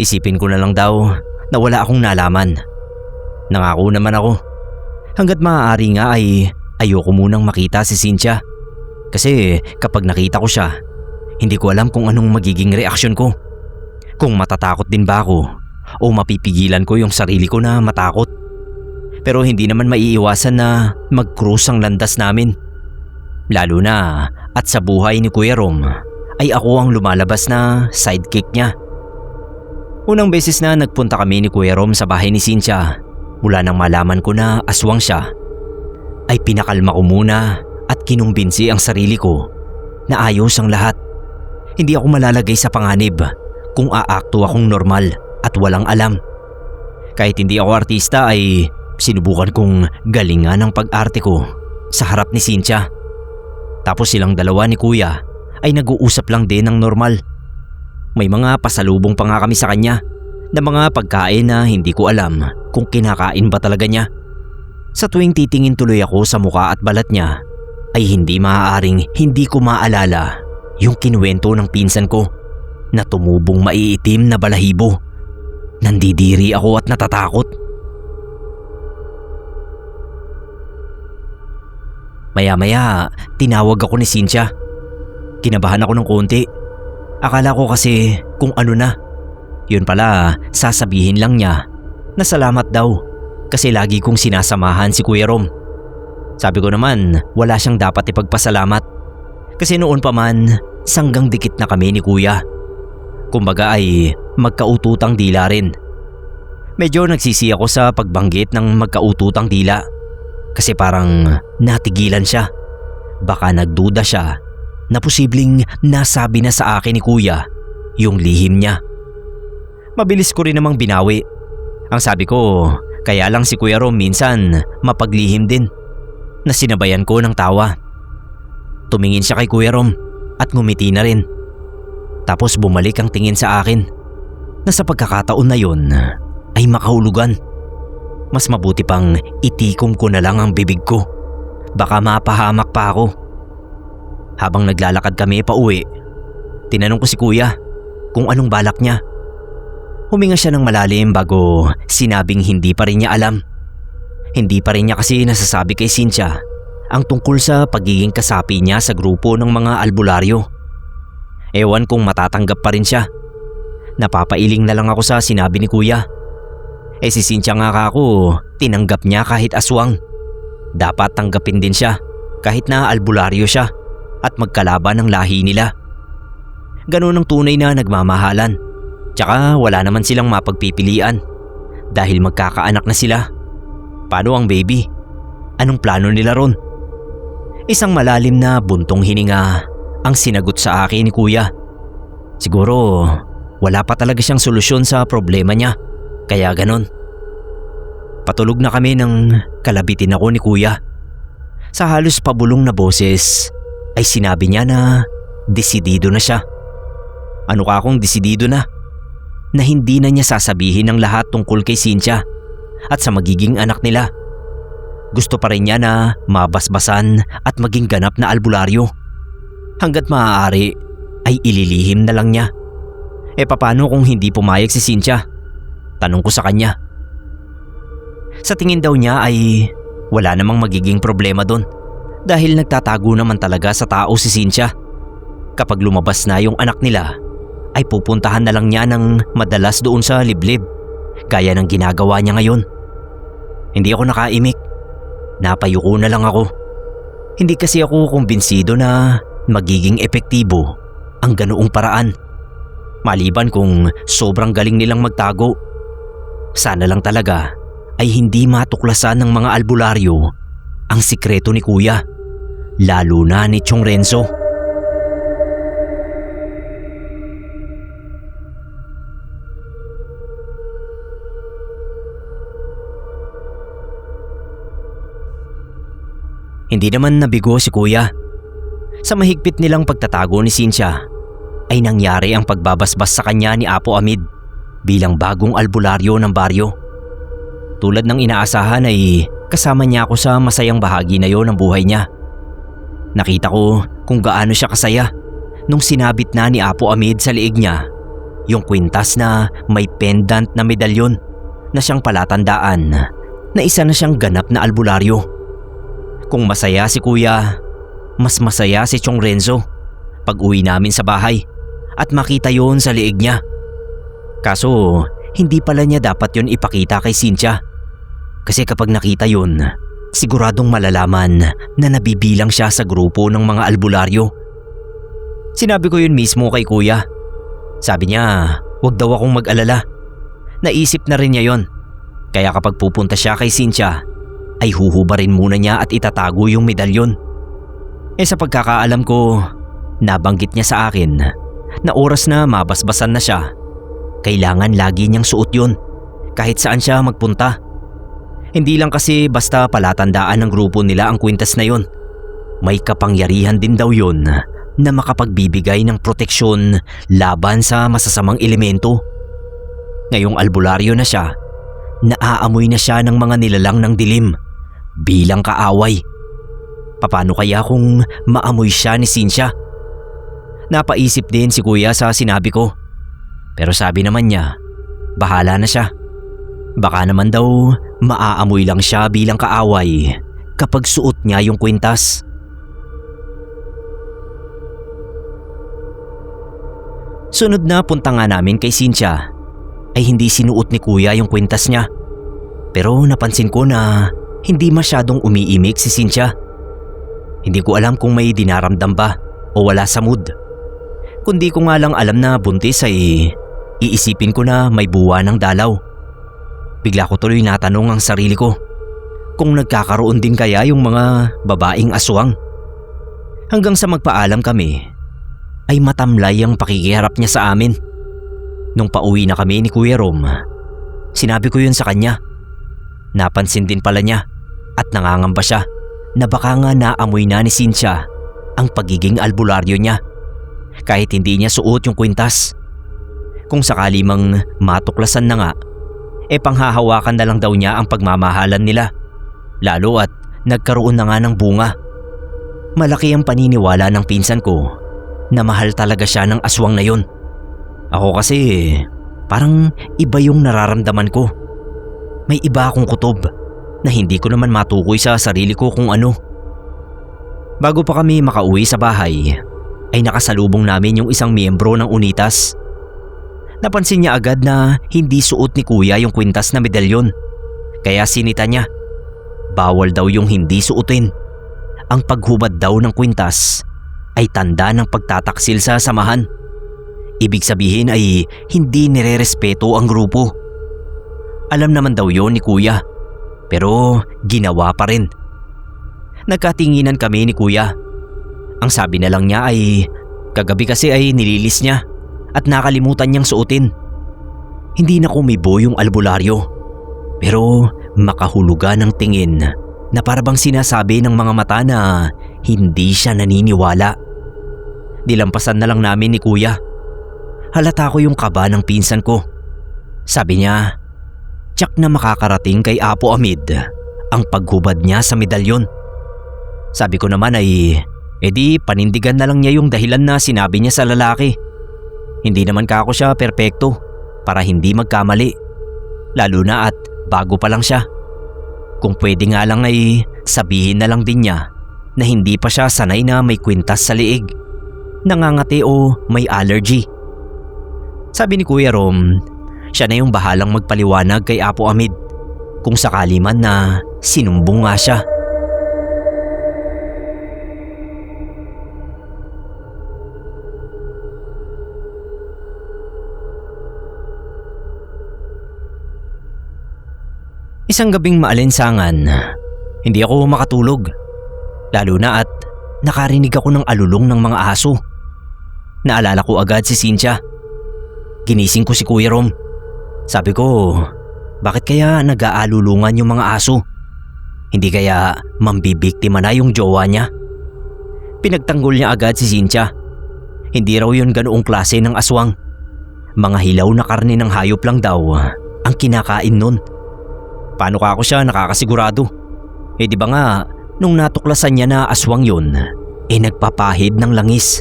Isipin ko na lang daw na wala akong nalaman. Nangako naman ako. Hanggat maaari nga ay ayoko munang makita si Cynthia. Kasi kapag nakita ko siya, hindi ko alam kung anong magiging reaksyon ko. Kung matatakot din ba ako o mapipigilan ko yung sarili ko na matakot. Pero hindi naman maiiwasan na mag-cruise ang landas namin. Lalo na at sa buhay ni Kuya Rom ay ako ang lumalabas na sidekick niya. Unang beses na nagpunta kami ni Kuya Rom sa bahay ni Cynthia mula nang malaman ko na aswang siya, ay pinakalma ko muna at kinumbinsi ang sarili ko na ayos ang lahat. Hindi ako malalagay sa panganib kung aakto akong normal at walang alam. Kahit hindi ako artista ay sinubukan kong galingan ang pag-arte ko sa harap ni Cynthia. Tapos silang dalawa ni Kuya ay nag-uusap lang din ng normal. May mga pasalubong pa nga kami sa kanya na mga pagkain na hindi ko alam kung kinakain ba talaga niya. Sa tuwing titingin tuloy ako sa mukha at balat niya ay hindi maaaring hindi ko maalala yung kinuwento ng pinsan ko na tumubong maiitim na balahibo. Nandidiri ako at natatakot. Maya-maya, tinawag ako ni Cynthia. Kinabahan ako ng konti. Akala ko kasi kung ano na. Yun pala, sasabihin lang niya na salamat daw kasi lagi kong sinasamahan si Kuya Rom. Sabi ko naman, wala siyang dapat ipagpasalamat. Kasi noon pa man, sanggang dikit na kami ni Kuya. Kumbaga ay magkaututang dila rin. Medyo nagsisi ako sa pagbanggit ng magkaututang dila. Kasi parang natigilan siya. Baka nagduda siya na posibleng nasabi na sa akin ni Kuya yung lihim niya. Mabilis ko rin namang binawi. Ang sabi ko, kaya lang si Kuya Rom minsan mapaglihim din. Na sinabayan ko ng tawa. Tumingin siya kay Kuya Rom at ngumiti na rin. Tapos bumalik ang tingin sa akin na sa pagkakataon na yun ay makahulugan. Mas mabuti pang itikom ko na lang ang bibig ko. Baka mapahamak pa ako. Habang naglalakad kami pa uwi, tinanong ko si Kuya kung anong balak niya. Huminga siya ng malalim bago sinabing hindi pa rin niya alam. Hindi pa rin niya kasi nasasabi kay Cynthia ang tungkol sa pagiging kasapi niya sa grupo ng mga albularyo. Ewan kung matatanggap pa rin siya. Napapailing na lang ako sa sinabi ni Kuya. Si Cynthia nga kako, tinanggap niya kahit aswang. Dapat tanggapin din siya kahit na albularyo siya at magkalaban ng lahi nila. Ganun ang tunay na nagmamahalan. Tsaka wala naman silang mapagpipilian Dahil magkakaanak na sila. Paano ang baby? Anong plano nila ron? Isang malalim na buntong hininga ang sinagot sa akin ni Kuya. Siguro wala pa talaga siyang solusyon sa problema niya, kaya ganon. Patulog na kami nang kalabitin ako ni Kuya. Sa halos pabulong na boses ay sinabi niya na desidido na siya. Ano ka kung desidido na? Na hindi na niya sasabihin ang lahat tungkol kay Cynthia at sa magiging anak nila. Gusto pa rin niya na mabasbasan at maging ganap na albularyo. Hanggat maaari ay ililihim na lang niya. Paano kung hindi pumayag si Cynthia? Tanong ko sa kanya. Sa tingin daw niya ay wala namang magiging problema doon dahil nagtatago naman talaga sa tao si Cynthia. Kapag lumabas na yung anak nila ay pupuntahan na lang niya ng madalas doon sa liblib gaya ng ginagawa niya ngayon. Hindi ako nakaimik. Napayuko na lang ako. Hindi kasi ako kumbinsido na magiging epektibo ang ganoong paraan. Maliban kung sobrang galing nilang magtago. Sana lang talaga ay hindi matuklasan ng mga albularyo ang sikreto ni Kuya, lalo na ni Chong Renzo. Hindi naman nabigo si Kuya. Sa mahigpit nilang pagtatago ni Cynthia ay nangyari ang pagbabasbas sa kanya ni Apo Amid bilang bagong albularyo ng baryo. Tulad ng inaasahan ay kasama niya ako sa masayang bahagi na yon ng buhay niya. Nakita ko kung gaano siya kasaya nung sinabit na ni Apo Amid sa liig niya yung kwintas na may pendant na medalyon na siyang palatandaan na isa na siyang ganap na albularyo. Kung masaya si Kuya, mas masaya si Chong Renzo pag uwi namin sa bahay at makita yon sa liig niya. Kaso hindi pala niya dapat yon ipakita kay Cynthia. Kasi kapag nakita yon, siguradong malalaman na nabibilang siya sa grupo ng mga albularyo. Sinabi ko yun mismo kay Kuya. Sabi niya, wag daw akong mag-alala. Naisip na rin niya yon. Kaya kapag pupunta siya kay Cynthia, ay huhubarin muna niya at itatago yung medalyon. Sa pagkakaalam ko, nabanggit niya sa akin na oras na mabasbasan na siya, kailangan lagi niyang suot yun kahit saan siya magpunta. Hindi lang kasi basta palatandaan ng grupo nila ang kwintas na yun. May kapangyarihan din daw yun na makapagbibigay ng proteksyon laban sa masasamang elemento. Ngayong albularyo na siya, naaamoy na siya ng mga nilalang ng dilim bilang kaaway. Paano kaya kung maamoy siya ni Cynthia? Napaisip din si Kuya sa sinabi ko. Pero sabi naman niya, bahala na siya. Baka naman daw maaamoy lang siya bilang kaaway kapag suot niya yung kwintas. Sunod na punta nga namin kay Cynthia ay hindi sinuot ni Kuya yung kwintas niya. Pero napansin ko na hindi masyadong umiimik si Cynthia. Hindi ko alam kung may dinaramdam ba o wala sa mood. Kundi ko nga lang alam na buntis ay iisipin ko na may buwa ng dalaw. Bigla ko tuloy natanong ang sarili ko kung nagkakaroon din kaya yung mga babaeng aswang. Hanggang sa magpaalam kami ay matamlay ang pakikiharap niya sa amin. Nung pauwi na kami ni Kuya Rom, sinabi ko yun sa kanya. Napansin din pala niya at nangangamba siya na baka nga naamoy na ni Cynthia ang pagiging albularyo niya kahit hindi niya suot yung kwintas. Kung sakali mang matuklasan na nga, panghahawakan na lang daw niya ang pagmamahalan nila, lalo at nagkaroon na nga ng bunga. Malaki ang paniniwala ng pinsan ko na mahal talaga siya ng aswang na yun. Ako kasi parang iba yung nararamdaman ko. May iba akong kutob na hindi ko naman matukoy sa sarili ko kung ano. Bago pa kami makauwi sa bahay, ay nakasalubong namin yung isang miyembro ng Unitas. Napansin niya agad na hindi suot ni Kuya yung kwintas na medalyon. Kaya sinita niya, bawal daw yung hindi suotin. Ang paghubad daw ng kwintas ay tanda ng pagtataksil sa samahan. Ibig sabihin ay hindi nirerespeto ang grupo. Alam naman daw yon ni kuya, pero ginawa pa rin. Nagkatinginan kami ni kuya. Ang sabi na lang niya ay kagabi kasi ay nililis niya at nakalimutan niyang suotin. Hindi na kumibo yung albularyo, pero makahulugan ng tingin na parabang sinasabi ng mga mata na hindi siya naniniwala. Nilampasan na lang namin ni kuya. Halata ko yung kaba ng pinsan ko. Sabi niya, tiyak na makakarating kay Apo Amid ang paghubad niya sa medalyon. Sabi ko naman ay, edi panindigan na lang niya yung dahilan na sinabi niya sa lalaki. Hindi naman kako siya perpekto para hindi magkamali, lalo na at bago pa lang siya. Kung pwede nga lang ay sabihin na lang din niya na hindi pa siya sanay na may kwintas sa liig, nangangati o may allergy. Sabi ni Kuya Rom, siya na yung bahalang magpaliwanag kay Apo Amid kung sakali man na sinumbong nga siya. Isang gabing maalinsangan, hindi ako makatulog. Lalo na at nakarinig ako ng alulong ng mga aso. Naalala ko agad si Cynthia. Ginising ko si Kuya Rom. Sabi ko, bakit kaya nag-aalulungan yung mga aso? Hindi kaya mambibiktima na yung jowa niya? Pinagtanggol niya agad si Cynthia. Hindi raw yun ganoong klase ng aswang. Mga hilaw na karne ng hayop lang daw ang kinakain nun. Paano ka ako siya nakakasigurado? Eh di ba nga, nung natuklasan niya na aswang yun, nagpapahid ng langis.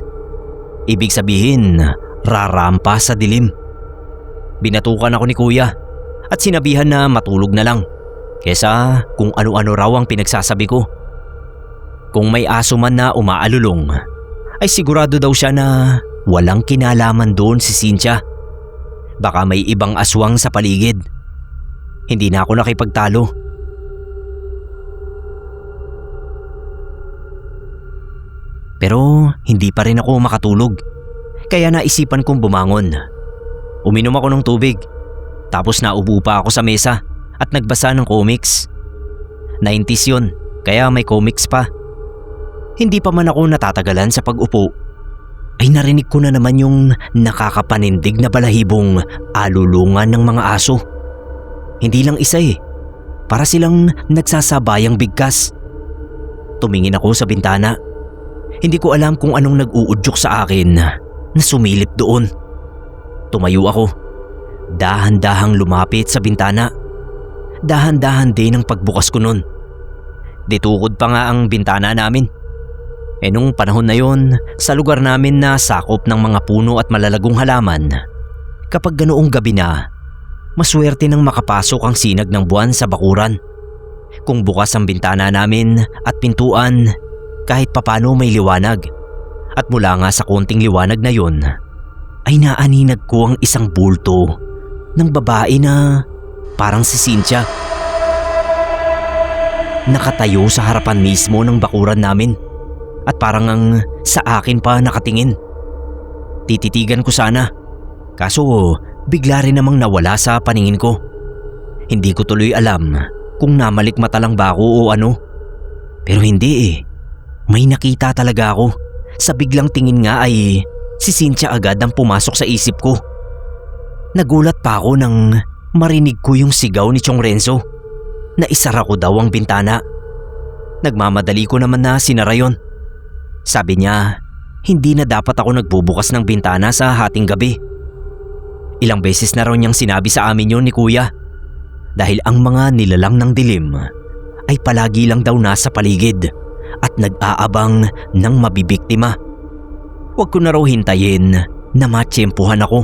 Ibig sabihin, rarampa sa dilim. Binatukan ako ni Kuya at sinabihan na matulog na lang kesa kung ano-ano raw ang pinagsasabi ko. Kung may aso man na umaalulong, ay sigurado daw siya na walang kinalaman doon si Cynthia. Baka may ibang aswang sa paligid. Hindi na ako nakipagtalo. Pero hindi pa rin ako makatulog. Kaya naisipan kong bumangon. Uminom ako ng tubig. Tapos naupo pa ako sa mesa at nagbasa ng comics. 90s yun, kaya may comics pa. Hindi pa man ako natatagalan sa pag-upo, ay narinig ko na naman yung nakakapanindig na balahibong alulungan ng mga aso. Hindi lang isa para silang nagsasabayang bigkas. Tumingin ako sa bintana. Hindi ko alam kung anong nag-uudyok sa akin na sumilip doon. Tumayo ako. Dahan-dahang lumapit sa bintana. Dahan-dahan din ang pagbukas ko nun. Ditukod pa nga ang bintana namin. Nung panahon na yon, sa lugar namin na sakop ng mga puno at malalagong halaman, kapag ganoong gabi na, maswerte nang makapasok ang sinag ng buwan sa bakuran. Kung bukas ang bintana namin at pintuan, kahit papano may liwanag. At mula nga sa konting liwanag na yon, ay naaninag ko ang isang bulto ng babae na parang si Cynthia. Nakatayo sa harapan mismo ng bakuran namin at parang ang sa akin pa nakatingin. Tititigan ko sana, kaso bigla rin namang nawala sa paningin ko. Hindi ko tuloy alam kung namalikmata lang ba ako o ano. Pero hindi May nakita talaga ako. Sa biglang tingin nga ay si Cynthia agad ang pumasok sa isip ko. Nagulat pa ako nang marinig ko yung sigaw ni Chong Renzo na isara ko daw ang bintana. Nagmamadali ko naman na sinara yon. Sabi niya, hindi na dapat ako nagbubukas ng bintana sa hating gabi. Ilang beses na raw niyang sinabi sa amin yon ni Kuya, dahil ang mga nilalang ng dilim ay palagi lang daw nasa paligid at nag-aabang ng mabibiktima. Huwag ko na raw hintayin na matsyempuhan ako.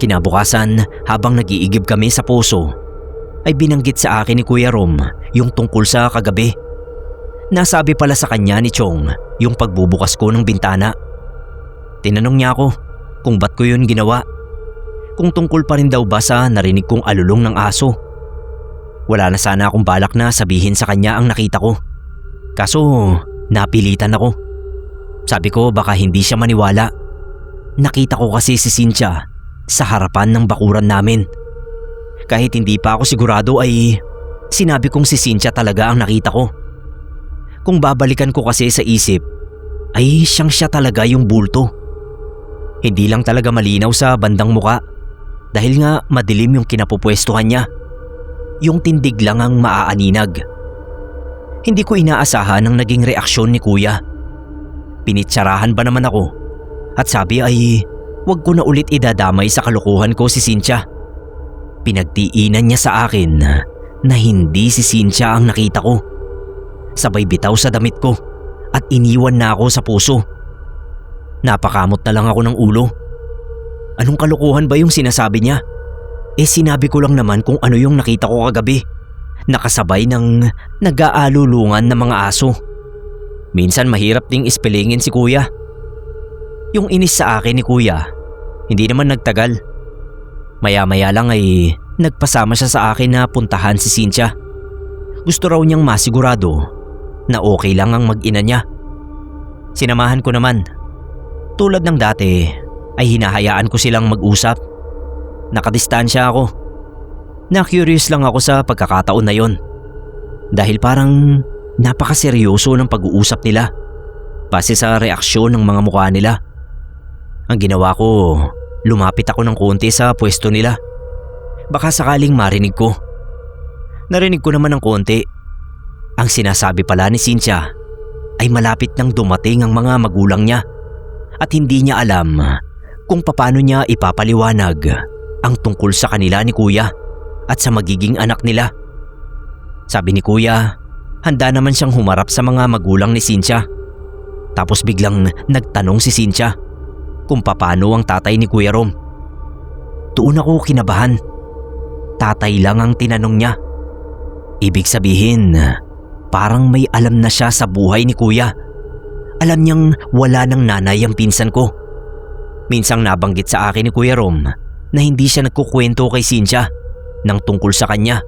Kinabukasan, habang nag-iigib kami sa puso, ay binanggit sa akin ni Kuya Rom yung tungkol sa kagabi. Nasabi pala sa kanya ni Chong yung pagbubukas ko ng bintana. Tinanong niya ako kung ba't ko yun ginawa. Kung tungkol pa rin daw ba sa narinig kong alulong ng aso. Wala na sana akong balak na sabihin sa kanya ang nakita ko. Kaso napilitan ako. Sabi ko baka hindi siya maniwala. Nakita ko kasi si Cynthia sa harapan ng bakuran namin. Kahit hindi pa ako sigurado ay sinabi kong si Cynthia talaga ang nakita ko. Kung babalikan ko kasi sa isip ay siya talaga yung bulto. Hindi lang talaga malinaw sa bandang muka dahil nga madilim yung kinapupwestuhan niya. Yung tindig lang ang maaaninag. Hindi ko inaasahan ang naging reaksyon ni kuya. Pinitsarahan ba naman ako at sabi ay wag ko na ulit idadamay sa kalokohan ko si Cynthia. Pinagtiinan niya sa akin na hindi si Cynthia ang nakita ko. Sabay bitaw sa damit ko at iniwan na ako sa puso. Napakamot na lang ako ng ulo. Anong kalokohan ba yung sinasabi niya? Sinabi ko lang naman kung ano yung nakita ko kagabi. Nakasabay ng nag-aalulungan ng mga aso. Minsan mahirap ding ispelingin si kuya. Yung inis sa akin ni kuya, hindi naman nagtagal. Maya-maya lang ay nagpasama siya sa akin na puntahan si Cynthia. Gusto raw niyang masigurado na okay lang ang mag-ina niya. Sinamahan ko naman. Tulad ng dati ay hinahayaan ko silang mag-usap. Nakadistansya ako. Na-curious lang ako sa pagkakataon na yon. Dahil parang napakaseryoso ng pag-uusap nila base sa reaksyon ng mga mukha nila. Ang ginawa ko, lumapit ako ng konti sa pwesto nila. Baka sakaling marinig ko. Narinig ko naman ng konti. Ang sinasabi pala ni Cynthia ay malapit nang dumating ang mga magulang niya at hindi niya alam kung paano niya ipapaliwanag ang tungkol sa kanila ni kuya at sa magiging anak nila. Sabi ni kuya, handa naman siyang humarap sa mga magulang ni Cynthia. Tapos biglang nagtanong si Cynthia kung paano ang tatay ni Kuya Rom. Doon ako kinabahan. Tatay lang ang tinanong niya. Ibig sabihin, parang may alam na siya sa buhay ni kuya. Alam niyang wala ng nanay ang pinsan ko. Minsang nabanggit sa akin ni Kuya Rom na hindi siya nagkukwento kay Cynthia ng tungkol sa kanya.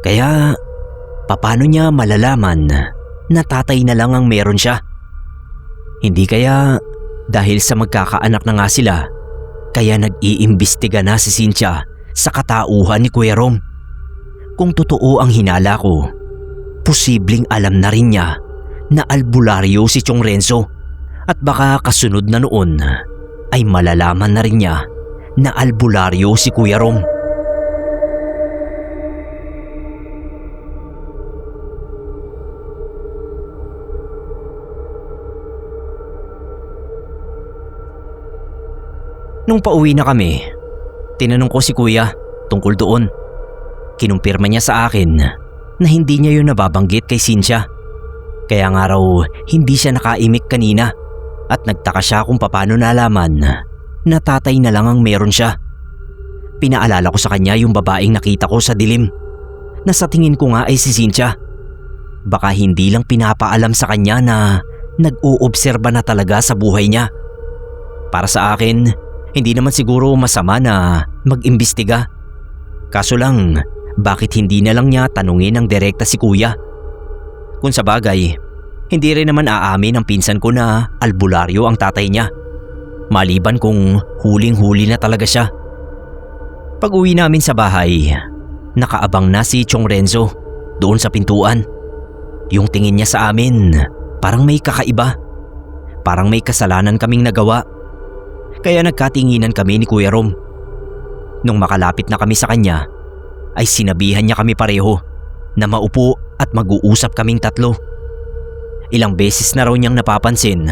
Kaya paano niya malalaman na tatay na lang ang meron siya? Hindi kaya dahil sa magkakaanak na nga sila, kaya nag-iimbestiga na si Cynthia sa katauhan ni Kuya Rom. Kung totoo ang hinala ko, posibleng alam na rin niya na albularyo si Chong Renzo at baka kasunod na noon ay malalaman na rin niya na albularyo si Kuya Rom. Nung pauwi na kami, tinanong ko si kuya tungkol doon. Kinumpirma niya sa akin na hindi niya yun nababanggit kay Cynthia. Kaya nga raw hindi siya nakaimik kanina at nagtaka siya kung paano nalaman na tatay na lang ang meron siya. Pinaalala ko sa kanya yung babaeng nakita ko sa dilim na sa tingin ko nga ay si Cynthia. Baka hindi lang pinapaalam sa kanya na nag-uobserba na talaga sa buhay niya. Para sa akin, hindi naman siguro masama na mag-imbestiga. Kaso lang, bakit hindi na lang niya tanungin ng direkta si kuya? Kung sa bagay, hindi rin naman aamin ang pinsan ko na albularyo ang tatay niya. Maliban kung huling-huli na talaga siya. Pag uwi namin sa bahay, nakaabang na si Chong Renzo doon sa pintuan. Yung tingin niya sa amin, parang may kakaiba. Parang may kasalanan kaming nagawa. Kaya nagkatinginan kami ni Kuya Rom. Nung makalapit na kami sa kanya, ay sinabihan niya kami pareho na maupo at mag-uusap kaming tatlo. Ilang beses na raw niyang napapansin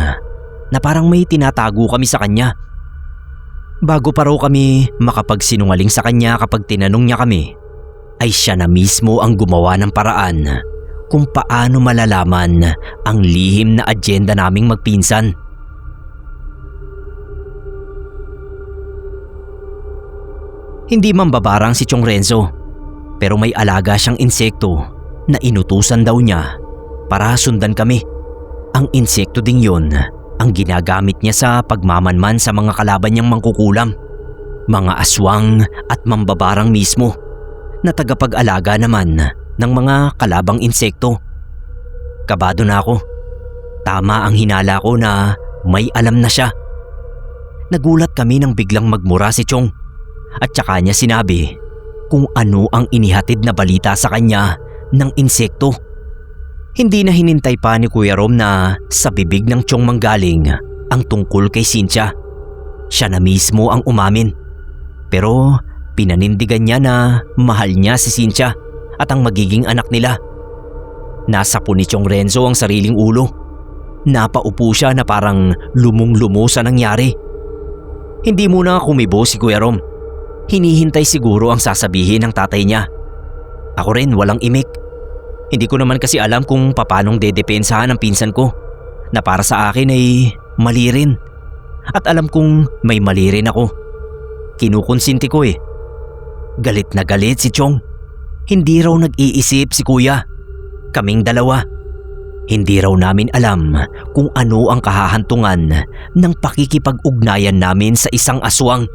na parang may tinatago kami sa kanya. Bago pa raw kami makapagsinungaling sa kanya kapag tinanong niya kami, ay siya na mismo ang gumawa ng paraan kung paano malalaman ang lihim na agenda naming magpinsan. Hindi man babarang si Chong Renzo, pero may alaga siyang insekto na inutusan daw niya para sundan kami. Ang insekto ding yun ang ginagamit niya sa pagmamanman sa mga kalaban niyang mangkukulam, mga aswang at mambabarang mismo na tagapag-alaga naman ng mga kalabang insekto. Kabado na ako. Tama ang hinala ko na may alam na siya. Nagulat kami nang biglang magmura si Chong. At saka niya sinabi kung ano ang inihatid na balita sa kanya ng insekto. Hindi na hinintay pa ni Kuya Rom na sa bibig ng tiyong manggaling ang tungkol kay Cynthia. Siya na mismo ang umamin. Pero pinanindigan niya na mahal niya si Cynthia at ang magiging anak nila. Nasapo ni Chong Renzo ang sariling ulo. Napaupo siya na parang lumong-lumo sa nangyari. Hindi muna kumibo si Kuya Rom. Hinihintay siguro ang sasabihin ng tatay niya. Ako rin walang imik. Hindi ko naman kasi alam kung papanong dedepensahan ang pinsan ko na para sa akin ay mali rin. At alam kong may mali rin ako. Kinukonsinti ko eh. Galit na galit si Chong. Hindi raw nag-iisip si Kuya. Kaming dalawa. Hindi raw namin alam kung ano ang kahahantungan ng pakikipag-ugnayan namin sa isang aswang.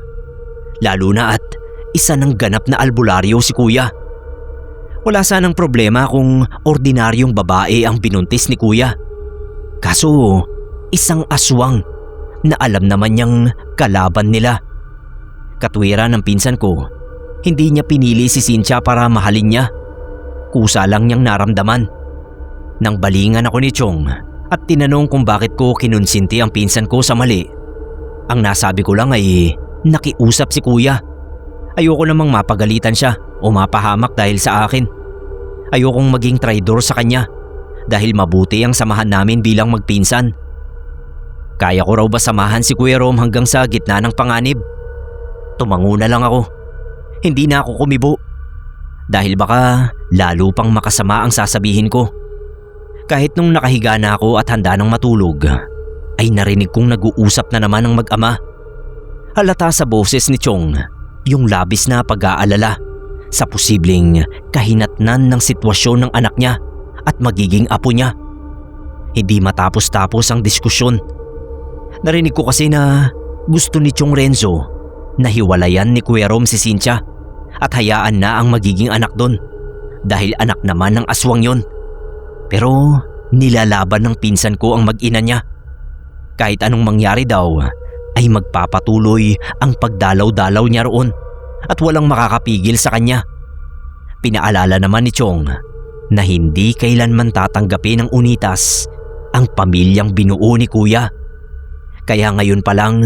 Lalo na at isa ng ganap na albularyo si Kuya. Wala sanang problema kung ordinaryong babae ang binuntis ni Kuya. Kaso isang aswang na alam naman niyang kalaban nila. Katwiran ng pinsan ko, hindi niya pinili si Cynthia para mahalin niya. Kusa lang niyang naramdaman. Nang balingan ako ni Chong at tinanong kung bakit ko kinonsinti ang pinsan ko sa mali, ang nasabi ko lang ay nakiusap si Kuya. Ayoko namang mapagalitan siya o mapahamak dahil sa akin. Ayokong maging traidor sa kanya dahil mabuti ang samahan namin bilang magpinsan. Kaya ko raw ba samahan si Kuya Rom hanggang sa gitna ng panganib? Tumango na lang ako. Hindi na ako kumibo. Dahil baka lalo pang makasama ang sasabihin ko. Kahit nung nakahiga na ako at handa nang matulog, ay narinig kong nag-uusap na naman ang mag-ama. Halata sa boses ni Chong yung labis na pag-aalala sa posibleng kahinatnan ng sitwasyon ng anak niya at magiging apo niya. Hindi matapos-tapos ang diskusyon. Narinig ko kasi na gusto ni Chong Renzo na hiwalayan ni Kuya Rom si Cynthia at hayaan na ang magiging anak doon dahil anak naman ng aswang yon. Pero nilalaban ng pinsan ko ang mag-ina niya. Kahit anong mangyari daw ay magpapatuloy ang pagdalaw-dalaw niya roon at walang makakapigil sa kanya. Pinaalala naman ni Chong na hindi kailanman tatanggapin ng unitas ang pamilyang binuo ni Kuya. Kaya ngayon pa lang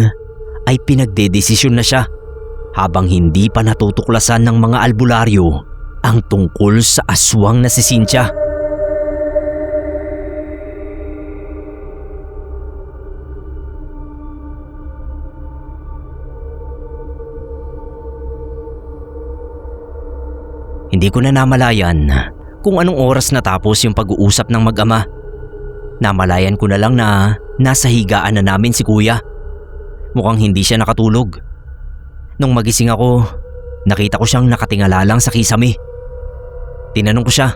ay pinagdedesisyon na siya habang hindi pa natutuklasan ng mga albularyo ang tungkol sa aswang na si Cynthia. Hindi ko na namalayan kung anong oras natapos yung pag-uusap ng mag-ama. Namalayan ko na lang na nasa higaan na namin si Kuya. Mukhang hindi siya nakatulog. Nung magising ako, nakita ko siyang nakatingala lang sa kisame. Tinanong ko siya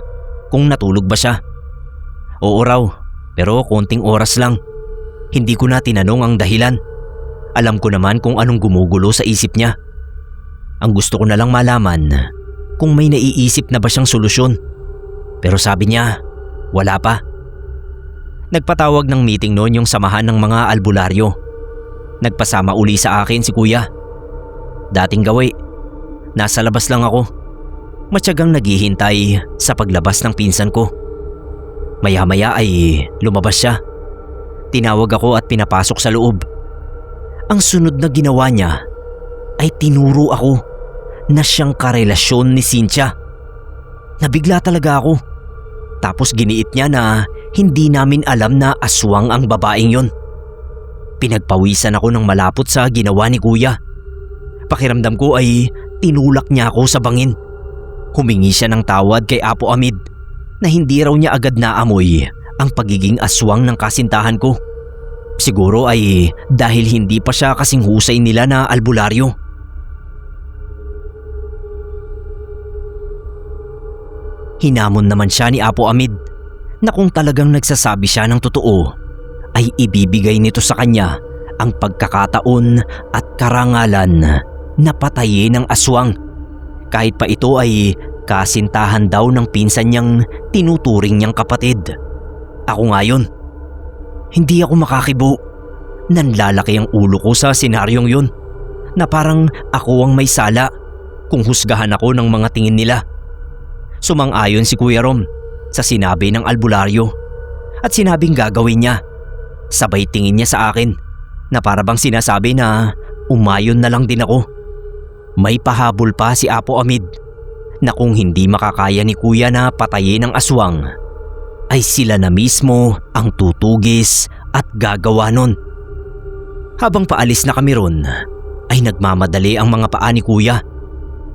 kung natulog ba siya. Oo raw, pero konting oras lang. Hindi ko na tinanong ang dahilan. Alam ko naman kung anong gumugulo sa isip niya. Ang gusto ko na lang malaman kung may naiisip na ba siyang solusyon. Pero sabi niya, wala pa. Nagpatawag ng meeting noon yung samahan ng mga albularyo. Nagpasama uli sa akin si Kuya. Dating gawi, nasa labas lang ako. Matyagang naghihintay sa paglabas ng pinsan ko. Maya-maya ay lumabas siya. Tinawag ako at pinapasok sa loob. Ang sunod na ginawa niya ay tinuro ako na siyang karelasyon ni Cynthia. Nabigla talaga ako. Tapos giniit niya na hindi namin alam na aswang ang babaeng yon. Pinagpawisan ako ng malapot sa ginawa ni Kuya. Pakiramdam ko ay tinulak niya ako sa bangin. Humingi siya ng tawad kay Apo Amid na hindi raw niya agad naamoy ang pagiging aswang ng kasintahan ko. Siguro ay dahil hindi pa siya kasing husay nila na albularyo. Hinamon naman siya ni Apo Amid na kung talagang nagsasabi siya ng totoo ay ibibigay nito sa kanya ang pagkakataon at karangalan na patayin ng aswang kahit pa ito ay kasintahan daw ng pinsan niyang tinuturing niyang kapatid. Ako nga yun. Hindi ako makakibo. Nanlalaki ang ulo ko sa senaryong yun na parang ako ang may sala. kung husgahan ako ng mga tingin nila. Sumang-ayon si Kuya Rom sa sinabi ng albularyo at sinabing gagawin niya. Sabay tingin niya sa akin na para bang sinasabi na umayon na lang din ako. May pahabol pa si Apo Amid na kung hindi makakaya ni Kuya na patayin ang aswang, ay sila na mismo ang tutugis at gagawa nun. Habang paalis na kami ron, ay nagmamadali ang mga paa ni Kuya.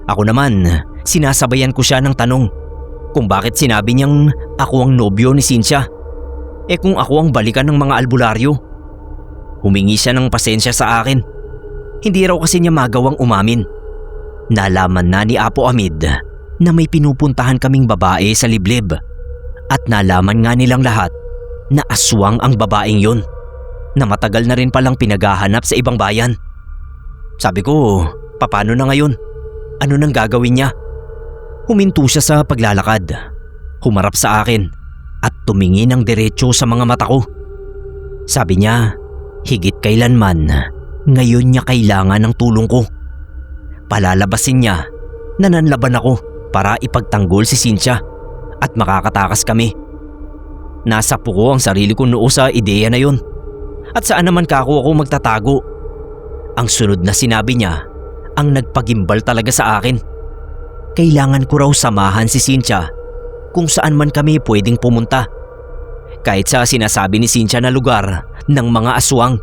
Ako naman, sinasabayan ko siya ng tanong kung bakit sinabi niyang ako ang nobyo ni Cynthia. Kung ako ang balikan ng mga albularyo. Humingi siya ng pasensya sa akin. Hindi raw kasi niya magawang umamin. Nalaman na ni Apo Amid na may pinupuntahan kaming babae sa liblib. At nalaman nga nilang lahat na aswang ang babaeng yun, na matagal na rin palang pinaghahanap sa ibang bayan. Sabi ko, paano na ngayon? Ano nang gagawin niya? Huminto siya sa paglalakad, humarap sa akin at tumingin ng diretso sa mga mata ko. Sabi niya, higit kailanman, ngayon niya kailangan ng tulong ko. Palalabasin niya na nanlaban ako para ipagtanggol si Cynthia at makakatakas kami. Nasapo ko ang sarili ko noo sa ideya na yun. At saan naman ako magtatago? Ang sunod na sinabi niya ang nagpagimbal talaga sa akin. Kailangan ko raw samahan si Cynthia kung saan man kami pwedeng pumunta. Kahit sa sinasabi ni Cynthia na lugar ng mga aswang.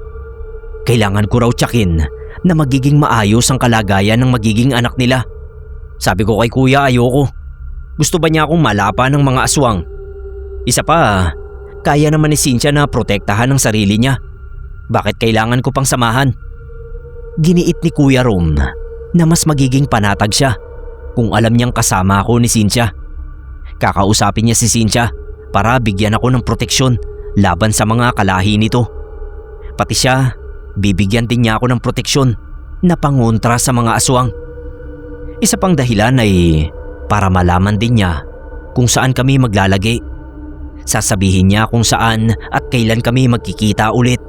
Kailangan ko raw tiyakin na magiging maayos ang kalagayan ng magiging anak nila. Sabi ko kay Kuya, ayoko. Gusto ba niya akong malapa ng mga aswang? Isa pa, kaya naman ni Cynthia na protektahan ang sarili niya. Bakit kailangan ko pang samahan? Giniit ni Kuya Rom na mas magiging panatag siya kung alam niyang kasama ako ni Cynthia. Kakausapin niya si Cynthia para bigyan ako ng proteksyon laban sa mga kalahi nito. Pati siya, bibigyan din niya ako ng proteksyon na pangontra sa mga aswang. Isa pang dahilan ay para malaman din niya kung saan kami maglalagay. Sasabihin niya kung saan at kailan kami magkikita ulit.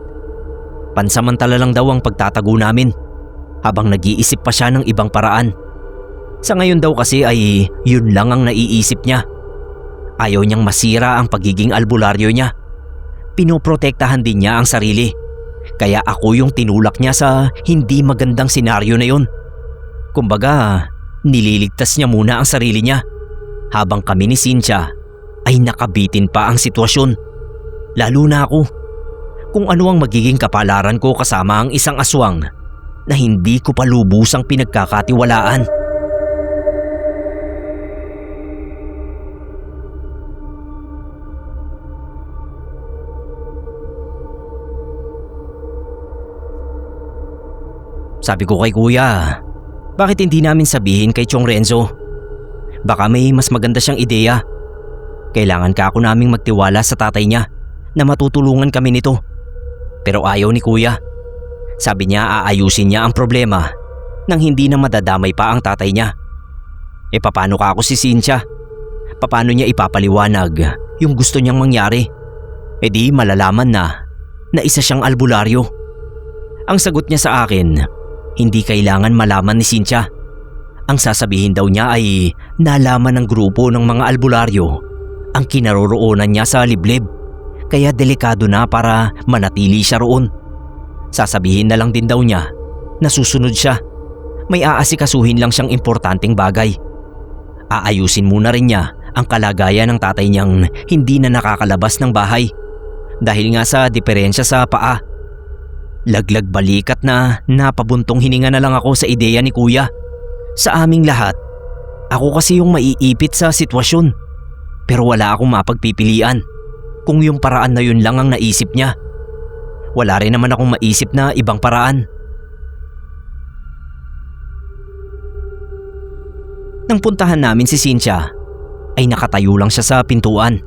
Pansamantala lang daw ang pagtatago namin habang nag-iisip pa siya ng ibang paraan. Sa ngayon daw kasi ay yun lang ang naiisip niya. Ayaw niyang masira ang pagiging albularyo niya. Pinoprotektahan din niya ang sarili. Kaya ako yung tinulak niya sa hindi magandang senaryo na yun. Kumbaga, nililigtas niya muna ang sarili niya habang kami ni Cynthia ay nakabitin pa ang sitwasyon. Lalo na ako. Kung ano ang magiging kapalaran ko kasama ang isang aswang na hindi ko pa lubusang pinagkakatiwalaan. Sabi ko kay Kuya, bakit hindi namin sabihin kay Chong Renzo? Baka may mas maganda siyang ideya. Kailangan ka ako naming magtiwala sa tatay niya na matutulungan kami nito. Pero ayaw ni Kuya. Sabi niya aayusin niya ang problema nang hindi na madadamay pa ang tatay niya. Paano ka ako si Cynthia? Paano niya ipapaliwanag yung gusto niyang mangyari? Di malalaman na isa siyang albularyo. Ang sagot niya sa akin, hindi kailangan malaman ni Cynthia. Ang sasabihin daw niya ay nalaman ng grupo ng mga albularyo ang kinaroroonan niya sa liblib. Kaya delikado na para manatili siya roon. Sasabihin na lang din daw niya na susunod siya. May aasikasuhin lang siyang importanteng bagay. Aayusin muna rin niya ang kalagayan ng tatay niyang hindi na nakakalabas ng bahay dahil nga sa diferensya sa paa. Laglag balikat na napabuntong hininga na lang ako sa ideya ni Kuya. Sa aming lahat, ako kasi yung maiipit sa sitwasyon. Pero wala akong mapagpipilian kung yung paraan na yun lang ang naisip niya. Wala rin naman akong maisip na ibang paraan. Nang puntahan namin si Cynthia, ay nakatayo lang siya sa pintuan.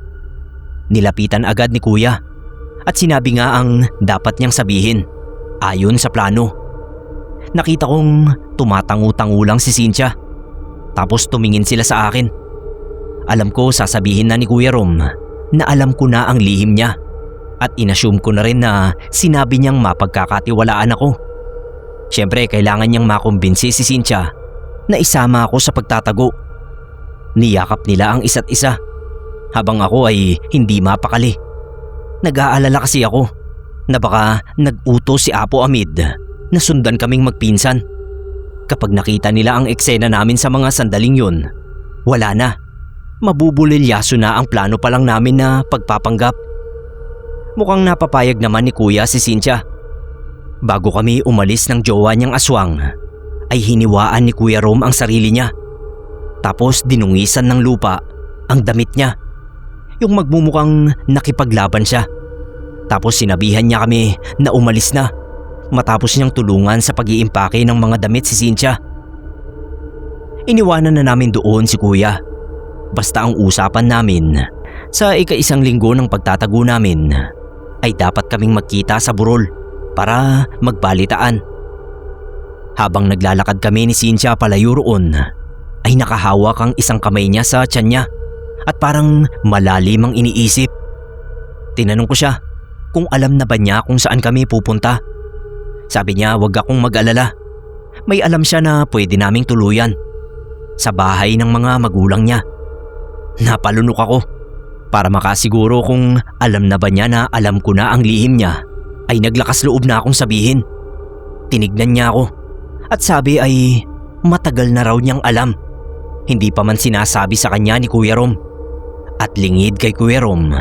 Nilapitan agad ni Kuya at sinabi nga ang dapat niyang sabihin ayon sa plano. Nakita kong tumatangu-tangu lang si Cynthia. Tapos tumingin sila sa akin. Alam ko sasabihin na ni Kuya Rom na alam ko na ang lihim niya at inassume ko na rin na sinabi niyang mapagkakatiwalaan ako. Siyempre kailangan niyang makumbinsi si Cynthia na isama ako sa pagtatago. Niyakap nila ang isa't isa habang ako ay hindi mapakali. Nag-aalala kasi ako na baka nag-utos si Apo Amid na sundan kaming magpinsan. Kapag nakita nila ang eksena namin sa mga sandaling yun, wala na. Mabubulilyaso na ang plano pa lang namin na pagpapanggap. Mukhang napapayag naman ni Kuya si Cynthia. Bago kami umalis ng jowa niyang aswang, ay hiniwaan ni Kuya Rom ang sarili niya. Tapos dinungisan ng lupa ang damit niya. Yung magmumukhang nakipaglaban siya. Tapos sinabihan niya kami na umalis na matapos niyang tulungan sa pag-iimpake ng mga damit si Cynthia. Iniwanan na namin doon si Kuya. Basta ang usapan namin sa ika-1 linggo ng pagtatago namin ay dapat kaming magkita sa burol para magbalitaan. Habang naglalakad kami ni Cynthia palayo roon, ay nakahawak ang isang kamay niya sa tiyan niya at parang malalim ang iniisip. Tinanong ko siya kung alam na ba niya kung saan kami pupunta. Sabi niya wag akong mag-alala. May alam siya na pwede naming tuluyan. Sa bahay ng mga magulang niya. Napalunok ako. Para makasiguro kung alam na ba niya na alam ko na ang lihim niya, ay naglakas loob na akong sabihin. Tinignan niya ako at sabi ay matagal na raw niyang alam. Hindi pa man sinasabi sa kanya ni Kuya Rom. At lingid kay Kuya Rom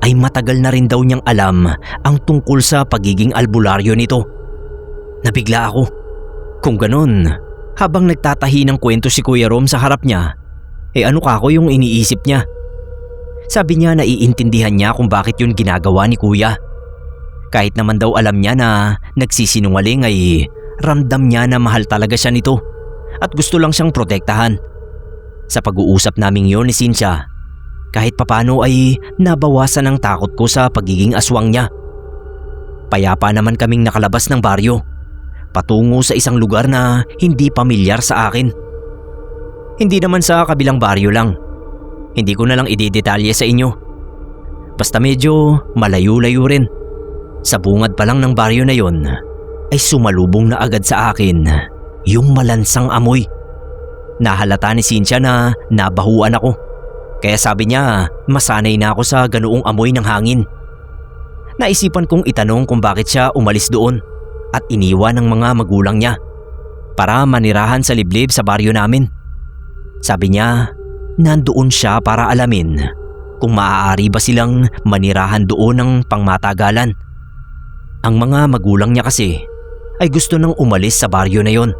ay matagal na rin daw niyang alam ang tungkol sa pagiging albularyo nito. Nabigla ako. Kung ganun, habang nagtatahi ng kwento si Kuya Rom sa harap niya, ano ka ako yung iniisip niya? Sabi niya naiintindihan niya kung bakit yun ginagawa ni Kuya. Kahit naman daw alam niya na nagsisinungaling ay ramdam niya na mahal talaga siya nito at gusto lang siyang protektahan. Sa pag-uusap naming yon ni Cynthia, kahit papano ay nabawasan ang takot ko sa pagiging aswang niya. Payapa naman kaming nakalabas ng baryo, patungo sa isang lugar na hindi pamilyar sa akin. Hindi naman sa kabilang baryo lang. Hindi ko na lang idedetalye sa inyo. Basta medyo malayo-layo rin. Sa bungad pa lang ng baryo na yon, ay sumalubong na agad sa akin yung malansang amoy. Nahalata ni Cynthia na nabahuan ako. Kaya sabi niya masanay na ako sa ganoong amoy ng hangin. Naisipan kong itanong kung bakit siya umalis doon at iniwan ng mga magulang niya para manirahan sa liblib sa baryo namin. Sabi niya nandoon siya para alamin kung maaari ba silang manirahan doon ng pangmatagalan. Ang mga magulang niya kasi ay gusto nang umalis sa baryo na yon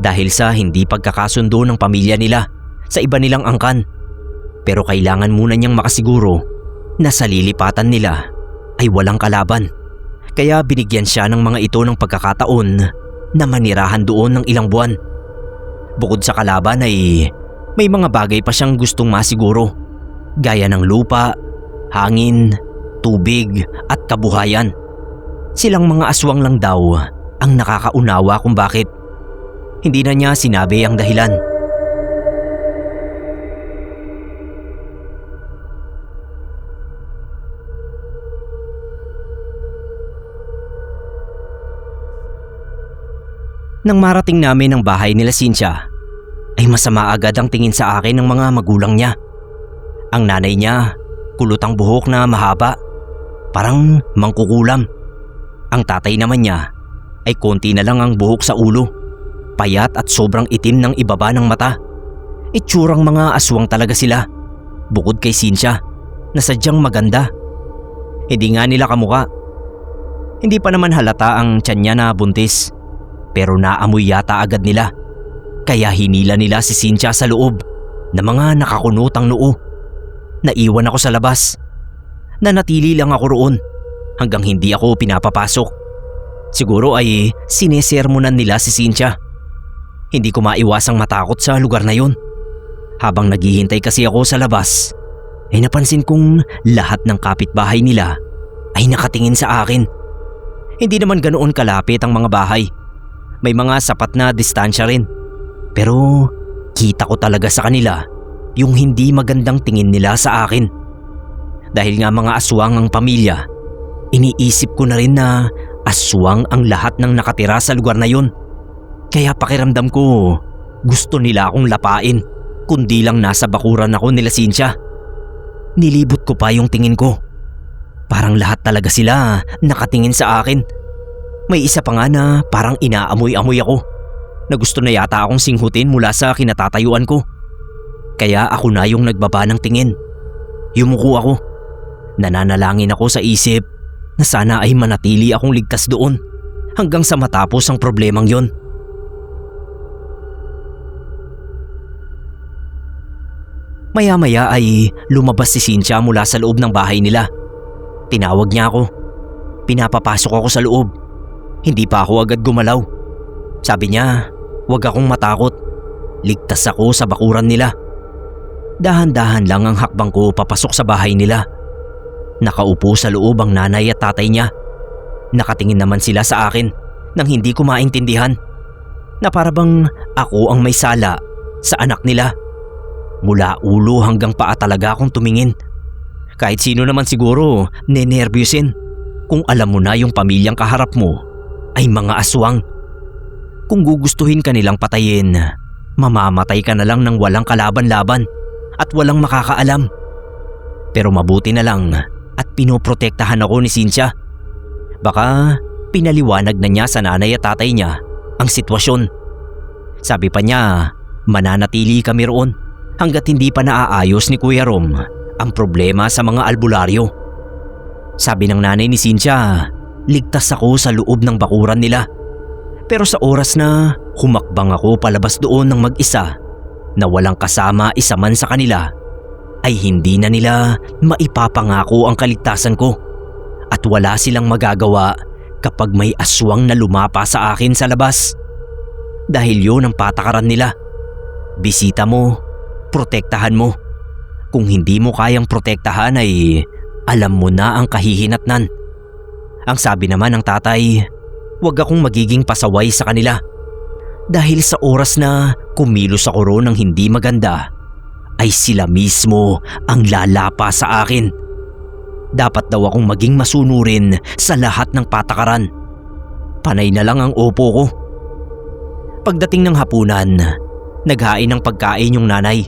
dahil sa hindi pagkakasundo ng pamilya nila sa iba nilang angkan. Pero kailangan muna niyang makasiguro na sa lilipatan nila ay walang kalaban. Kaya binigyan siya ng mga ito ng pagkakataon na manirahan doon ng ilang buwan. Bukod sa kalaban ay may mga bagay pa siyang gustong masiguro, gaya ng lupa, hangin, tubig at kabuhayan. Silang mga aswang lang daw ang nakakaunawa kung bakit. Hindi na niya sinabi ang dahilan. Nang marating namin ang bahay nila Cynthia, ay masama agad ang tingin sa akin ng mga magulang niya. Ang nanay niya, kulot ang buhok na mahaba, parang mangkukulam. Ang tatay naman niya ay konti na lang ang buhok sa ulo, payat at sobrang itim ng ibaba ng mata. Itsurang mga aswang talaga sila, bukod kay Cynthia na sadyang maganda. Hindi nga nila kamukha. Hindi pa naman halata ang tiyan niya na buntis, pero naamoy yata agad nila. Kaya hinila nila si Cynthia sa loob na mga nakakunotang noo. Naiwan ako sa labas. Nanatili lang ako roon hanggang hindi ako pinapapasok. Siguro ay sinesermonan nila si Cynthia. Hindi ko maiwasang matakot sa lugar na yon. Habang naghihintay kasi ako sa labas, ay napansin kong lahat ng kapitbahay nila ay nakatingin sa akin. Hindi naman ganoon kalapit ang mga bahay. May mga sapat na distansya rin. Pero kita ko talaga sa kanila yung hindi magandang tingin nila sa akin. Dahil nga mga aswang ang pamilya, iniisip ko na rin na aswang ang lahat ng nakatira sa lugar na yun. Kaya pakiramdam ko Gusto nila akong lapain, kundi lang nasa bakuran ako nila Cynthia. Nilibot ko pa yung tingin ko. Parang lahat talaga sila nakatingin sa akin. May isa pa nga na parang inaamoy-amoy ako, na gusto na yata akong singhutin mula sa kinatatayuan ko. Kaya ako na yung nagbaba ng tingin. Yumuko ako. Nananalangin ako sa isip na sana ay manatili akong ligtas doon hanggang sa matapos ang problemang yon. Maya-maya ay lumabas si Cynthia mula sa loob ng bahay nila. Tinawag niya ako. Pinapapasok ako sa loob. Hindi pa ako agad gumalaw. Sabi niya, huwag akong matakot. Ligtas ako sa bakuran nila. Dahan-dahan lang ang hakbang ko papasok sa bahay nila. Nakaupo sa loob ang nanay at tatay niya. Nakatingin naman sila sa akin nang hindi ko maintindihan na parabang ako ang may sala sa anak nila. Mula ulo hanggang paa talaga akong tumingin. Kahit sino naman siguro nenervyusin kung alam mo na yung pamilyang kaharap mo ay mga aswang. Kung gugustuhin ka nilang patayin, mamamatay ka na lang ng walang kalaban-laban at walang makakaalam. Pero mabuti na lang at pinoprotektahan ako ni Cynthia. Baka pinaliwanag na niya sa nanay at tatay niya ang sitwasyon. Sabi pa niya, mananatili kami roon hanggat hindi pa naaayos ni Kuya Rom ang problema sa mga albularyo. Sabi ng nanay ni Cynthia, ligtas ako sa loob ng bakuran nila. Pero sa oras na humakbang ako palabas doon ng mag-isa na walang kasama isa man sa kanila, ay hindi na nila maipapangako ang kaligtasan ko at wala silang magagawa kapag may aswang na lumapa sa akin sa labas. Dahil yun ang patakaran nila. Bisita mo, protektahan mo. Kung hindi mo kayang protektahan ay alam mo na ang kahihinatnan. Ang sabi naman ng tatay, huwag akong magiging pasaway sa kanila. Dahil sa oras na kumilos ako roon ng hindi maganda, ay sila mismo ang lalapa sa akin. Dapat daw akong maging masunurin sa lahat ng patakaran. Panay na lang ang opo ko. Pagdating ng hapunan, naghain ng pagkain yung nanay.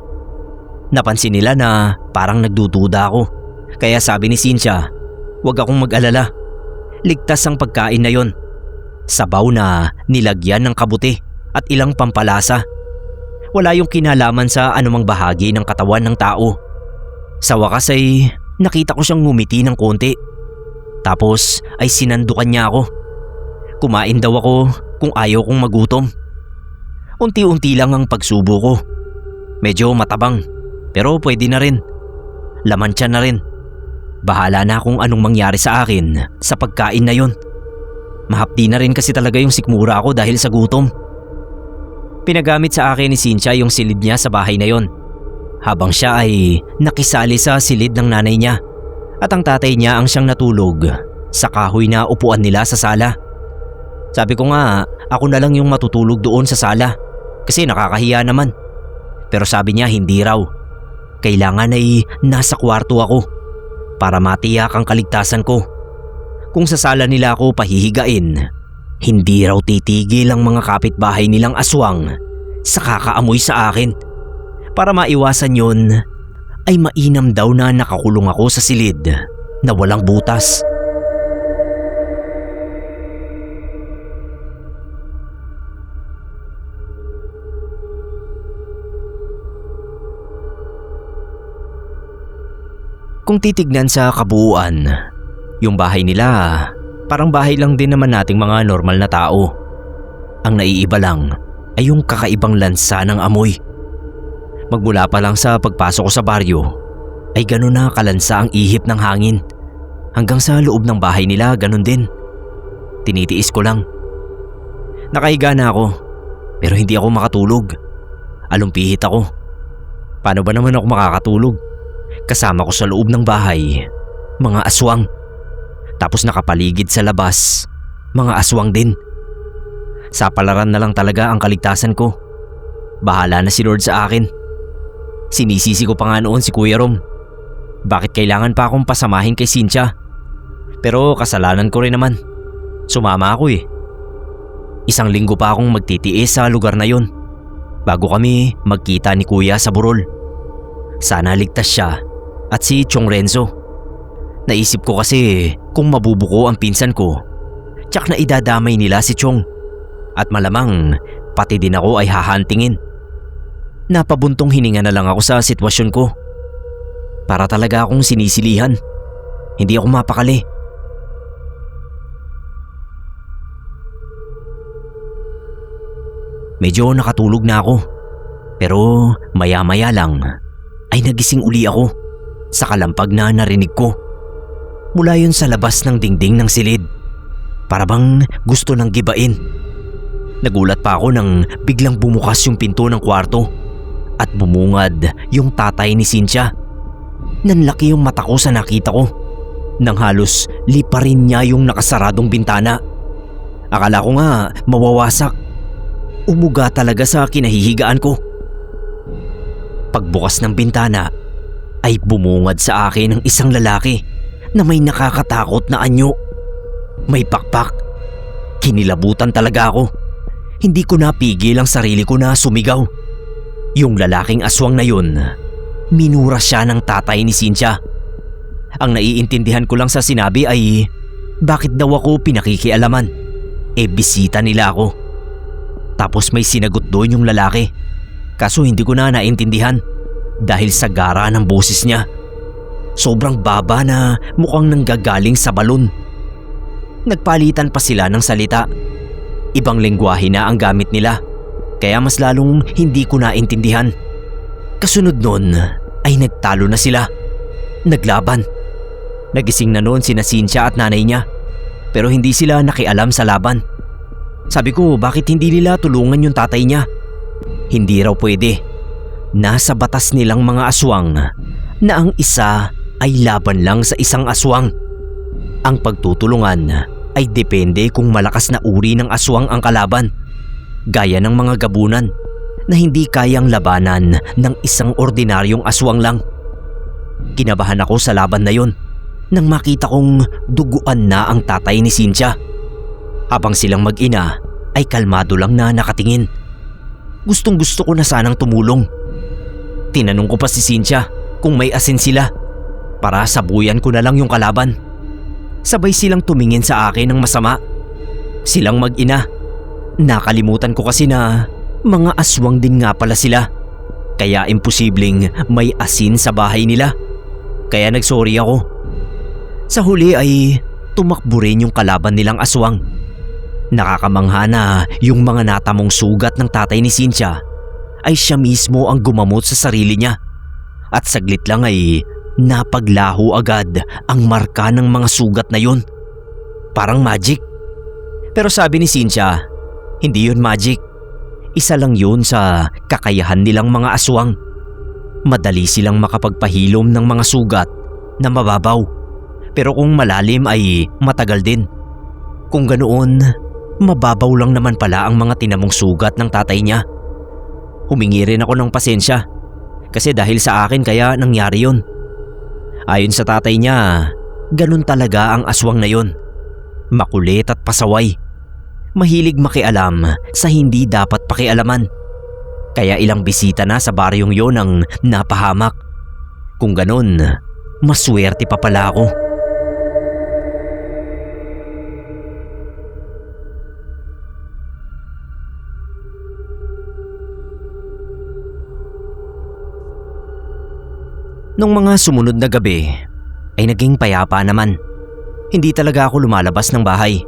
Napansin nila na parang nagdududa ako. Kaya sabi ni Cynthia, huwag akong mag-alala. Ligtas ang pagkain na yon. Sabaw na nilagyan ng kabuti at ilang pampalasa. Wala yung kinalaman sa anumang bahagi ng katawan ng tao. Sa wakas ay nakita ko siyang ngumiti ng konti. Tapos ay sinandukan niya ako. Kumain daw ako kung ayaw kong magutom. Unti-unti lang ang pagsubo ko. Medyo matabang pero pwede na rin. Laman tiyan na rin. Bahala na kung anong mangyari sa akin sa pagkain na yon. Mahapdi na rin kasi talaga yung sikmura ako dahil sa gutom. Pinagamit sa akin ni Cynthia yung silid niya sa bahay na yon, habang siya ay nakisali sa silid ng nanay niya at ang tatay niya ang siyang natulog sa kahoy na upuan nila sa sala. Sabi ko nga ako na lang yung matutulog doon sa sala kasi nakakahiya naman. Pero sabi niya hindi raw. Kailangan ay nasa kwarto ako para matiyak ang kaligtasan ko. Kung sa sala nila ako pahihigain, hindi raw titigil ang mga kapitbahay nilang aswang sa kakaamoy sa akin. Para maiwasan yun, ay mainam daw na nakakulong ako sa silid na walang butas. Kung titignan sa kabuuan, yung bahay nila parang bahay lang din naman nating mga normal na tao. Ang naiiba lang ay yung kakaibang lansa ng amoy. Magmula pa lang sa pagpasok ko sa baryo ay gano'n na kalansa ang ihip ng hangin. Hanggang sa loob ng bahay nila gano'n din. Tinitiis ko lang. Nakahiga na ako pero hindi ako makatulog. Alumpihit ako. Paano ba naman ako makakatulog? Kasama ko sa loob ng bahay, mga aswang. Tapos nakapaligid sa labas, mga aswang din. Sa palaran na lang talaga ang kaligtasan ko. Bahala na si Lord sa akin. Sinisisi ko pa nga noon si Kuya Rom. Bakit kailangan pa akong pasamahin kay Cynthia? Pero kasalanan ko rin naman. Sumama ako eh. 1 linggo pa akong magtitiis sa lugar na yon. bago kami magkita ni kuya sa burol. Sana ligtas siya at si Chong Renzo. Naisip ko kasi kung mabubuko ang pinsan ko, tsak na idadamay nila si Chong at malamang pati din ako ay hahantingin. Napabuntong hininga na lang ako sa sitwasyon ko. Para talaga akong sinisilihan. Hindi ako mapakali. Medyo nakatulog na ako, pero maya-maya lang ay nagising uli ako sa kalampag na narinig ko. Mula yun sa labas ng dingding ng silid. Para bang gusto nang gibain. Nagulat pa ako nang biglang bumukas yung pinto ng kwarto at bumungad yung tatay ni Cynthia. Nanlaki yung mata ko sa nakita ko. Nang halos liparin niya yung nakasaradong bintana. Akala ko nga mawawasak. Umuga talaga sa kinahihigaan ko. Pagbukas ng bintana ay bumungad sa akin ng isang lalaki na may nakakatakot na anyo. May pakpak. Kinilabutan talaga ako. Hindi ko napigil ang sarili ko na sumigaw. Yung lalaking aswang na yun, minura siya ng tatay ni Cynthia. Ang naiintindihan ko lang sa sinabi ay bakit daw ako pinakikialaman. Bisita nila ako. Tapos may sinagot doon yung lalaki. Kaso hindi ko na naintindihan dahil sa gara ng boses niya. Sobrang baba na mukhang nanggagaling sa balon. Nagpalitan pa sila ng salita. Ibang lengguwahe na ang gamit nila. Kaya mas lalong hindi ko naintindihan. Kasunod nun ay nagtalo na sila. Naglaban. Nagising na noon sina Cynthia at nanay niya. Pero hindi sila nakialam sa laban. Sabi ko bakit hindi nila tulungan yung tatay niya. Hindi raw pwede. Nasa batas nilang mga aswang na ang isa ay laban lang sa isang aswang. Ang pagtutulungan ay depende kung malakas na uri ng aswang ang kalaban. Gaya ng mga gabunan na hindi kayang labanan ng isang ordinaryong aswang lang. Kinabahan ako sa laban na yon nang makita kong duguan na ang tatay ni Cynthia. Habang silang mag-ina ay kalmado lang na nakatingin. Gustong gusto ko na sanang tumulong. Tinanong ko pa si Cynthia kung may asin sila para sabuyan ko na lang yung kalaban. Sabay silang tumingin sa akin ng masama. Silang mag-ina. Nakalimutan ko kasi na mga aswang din nga pala sila. Kaya imposibleng may asin sa bahay nila. Kaya nagsorry ako. Sa huli ay tumakbo rin yung kalaban nilang aswang. Nakakamangha na yung mga natamong sugat ng tatay ni Cynthia ay siya mismo ang gumamot sa sarili niya. At saglit lang ay napaglaho agad ang marka ng mga sugat na yun. Parang magic. Pero sabi ni Cynthia, hindi yun magic. Isa lang yun sa kakayahan nilang mga aswang. Madali silang makapagpahilom ng mga sugat na mababaw. Pero kung malalim ay matagal din. Kung ganoon, mababaw lang naman pala ang mga tinamong sugat ng tatay niya. Humingi rin ako ng pasensya kasi dahil sa akin kaya nangyari yun. Ayon sa tatay niya, ganun talaga ang aswang na yun. Makulit at pasaway. Mahilig makialam sa hindi dapat pakialaman. Kaya ilang bisita na sa baryong yon ang napahamak. Kung ganun, maswerte pa pala ako. Nung mga sumunod na gabi ay naging payapa naman. Hindi talaga ako lumalabas ng bahay.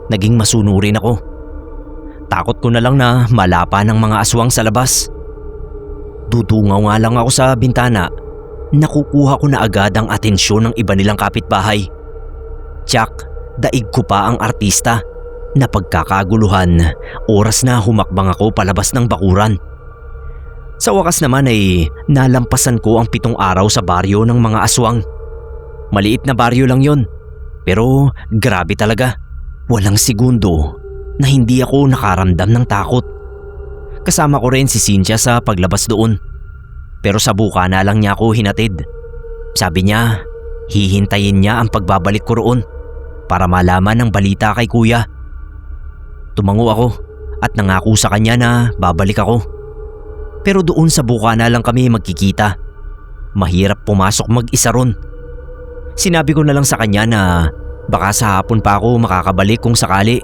Naging masunurin ako. Takot ko na lang na malapa ng mga aswang sa labas. Tutungaw nga lang ako sa bintana. Nakukuha ko na agad ang atensyon ng iba nilang kapitbahay. Tiyak, daig ko pa ang artista na pagkakaguluhan. Oras na humakbang ako palabas ng bakuran. Sa wakas naman ay nalampasan ko ang 7 araw sa baryo ng mga aswang. Maliit na baryo lang yon, pero grabe talaga. Walang segundo na hindi ako nakaramdam ng takot. Kasama ko rin si Cynthia sa paglabas doon. Pero sa buka na lang niya ako hinatid. Sabi niya, hihintayin niya ang pagbabalik ko roon para malaman ang balita kay kuya. Tumango ako at nangako sa kanya na babalik ako. Pero doon sa bukana lang kami magkikita. Mahirap pumasok mag-isa ron. Sinabi ko na lang sa kanya na baka sa hapon pa ako makakabalik kung sakali.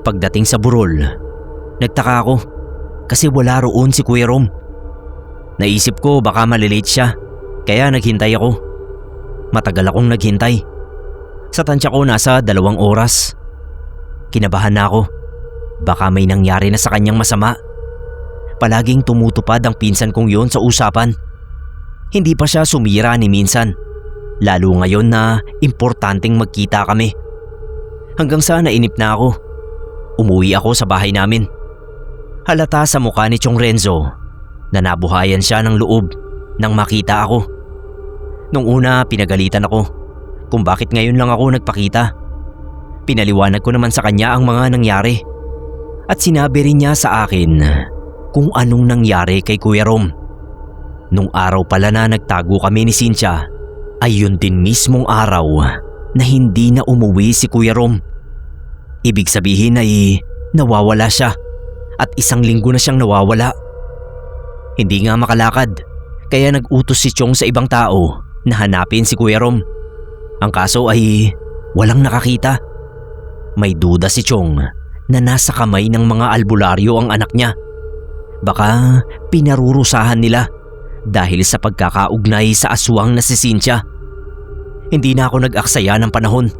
Pagdating sa burol, nagtaka ako kasi wala roon si Kuya Rom. Naisip ko baka malilate siya, kaya naghintay ako. Matagal akong naghintay. Sa tansya ko nasa 2 oras. Kinabahan na ako. Baka may nangyari na sa kanyang masama. Palaging tumutupad ang pinsan kong yon sa usapan. Hindi pa siya sumira ni minsan. Lalo ngayon na importanteng magkita kami. Hanggang sa nainip na ako. Umuwi ako sa bahay namin. Halata sa mukha ni Chong Renzo na nabuhayan siya ng loob nang makita ako. Nung una pinagalitan ako kung bakit ngayon lang ako nagpakita. Pinaliwanag ko naman sa kanya ang mga nangyari. At sinabi rin niya sa akin kung anong nangyari kay Kuya Rom. Nung araw pala na nagtago kami ni Cynthia ay yun din mismong araw na hindi na umuwi si Kuya Rom. Ibig sabihin ay nawawala siya at 1 linggo na siyang nawawala. Hindi nga makalakad kaya nag-utos si Chong sa ibang tao na hanapin si Kuya Rom. Ang kaso ay walang nakakita. May duda si Chong na nasa kamay ng mga albularyo ang anak niya. Baka pinarurusahan nila dahil sa pagkakaugnay sa aswang na si Cynthia. Hindi na ako nag-aksaya ng panahon.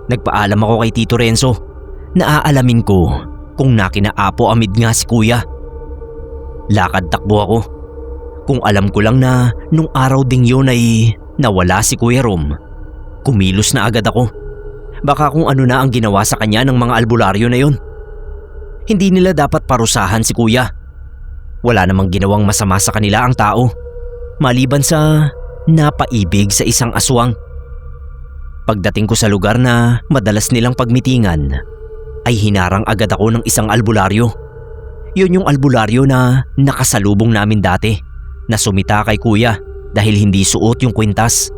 Nagpaalam ako kay Tito Renzo na aalamin ko kung nakinaapo amid nga si Kuya. Lakad takbo ako. Kung alam ko lang na nung araw ding yun ay nawala si Kuya Rom, kumilos na agad ako. Baka kung ano na ang ginawa sa kanya ng mga albularyo na yun. Hindi nila dapat parusahan si Kuya. Wala namang ginawang masama sa kanila ang tao, maliban sa napaibig sa isang aswang. Pagdating ko sa lugar na madalas nilang pagmitingan, ay hinarang agad ako ng isang albularyo. Yun yung albularyo na nakasalubong namin dati na sumita kay Kuya dahil hindi suot yung kwintas.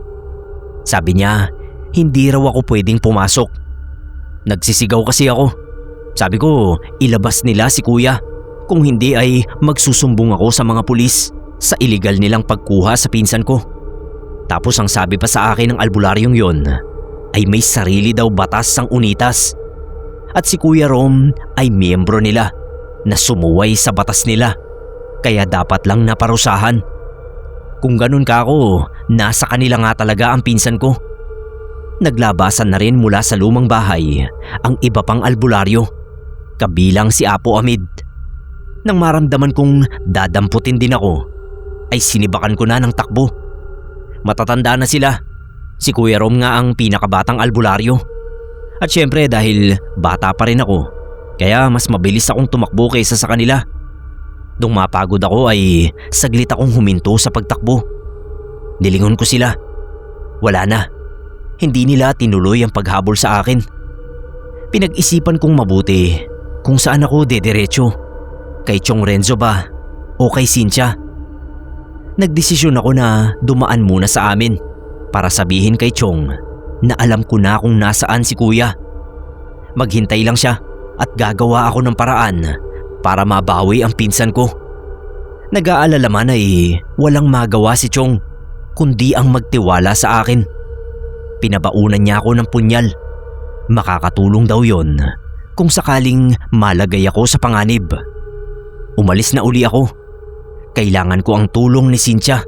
Sabi niya, hindi raw ako pwedeng pumasok. Nagsisigaw kasi ako. Sabi ko, ilabas nila si Kuya. Kung hindi ay magsusumbong ako sa mga pulis sa iligal nilang pagkuha sa pinsan ko. Tapos ang sabi pa sa akin ng albularyong yon ay may sarili daw batas ang Unitas. At si Kuya Rom ay miyembro nila na sumuway sa batas nila. Kaya dapat lang naparusahan. Kung ganun ka ako, nasa kanila nga talaga ang pinsan ko. Naglabasan na rin mula sa lumang bahay ang iba pang albularyo, kabilang si Apo Amid. Nang maramdaman kong dadamputin din ako, ay sinibakan ko na ng takbo. Matatanda na sila. Si Kuya Rom nga ang pinakabatang albularyo. At syempre dahil bata pa rin ako, kaya mas mabilis akong tumakbo kaysa sa kanila. Nung mapagod ako ay saglit akong huminto sa pagtakbo. Nilingon ko sila. Wala na. Hindi nila tinuloy ang paghabol sa akin. Pinag-isipan kong mabuti kung saan ako dediretso. Kay Chong Renzo ba o kay Cynthia? Nagdesisyon ako na dumaan muna sa amin para sabihin kay Chong na alam ko na kung nasaan si Kuya. Maghintay lang siya at gagawa ako ng paraan para mabawi ang pinsan ko. Nag-aalala man ay walang magawa si Chong kundi ang magtiwala sa akin. Pinabaunan niya ako ng punyal. Makakatulong daw yon kung sakaling malagay ako sa panganib. Umalis na uli ako. Kailangan ko ang tulong ni Cynthia.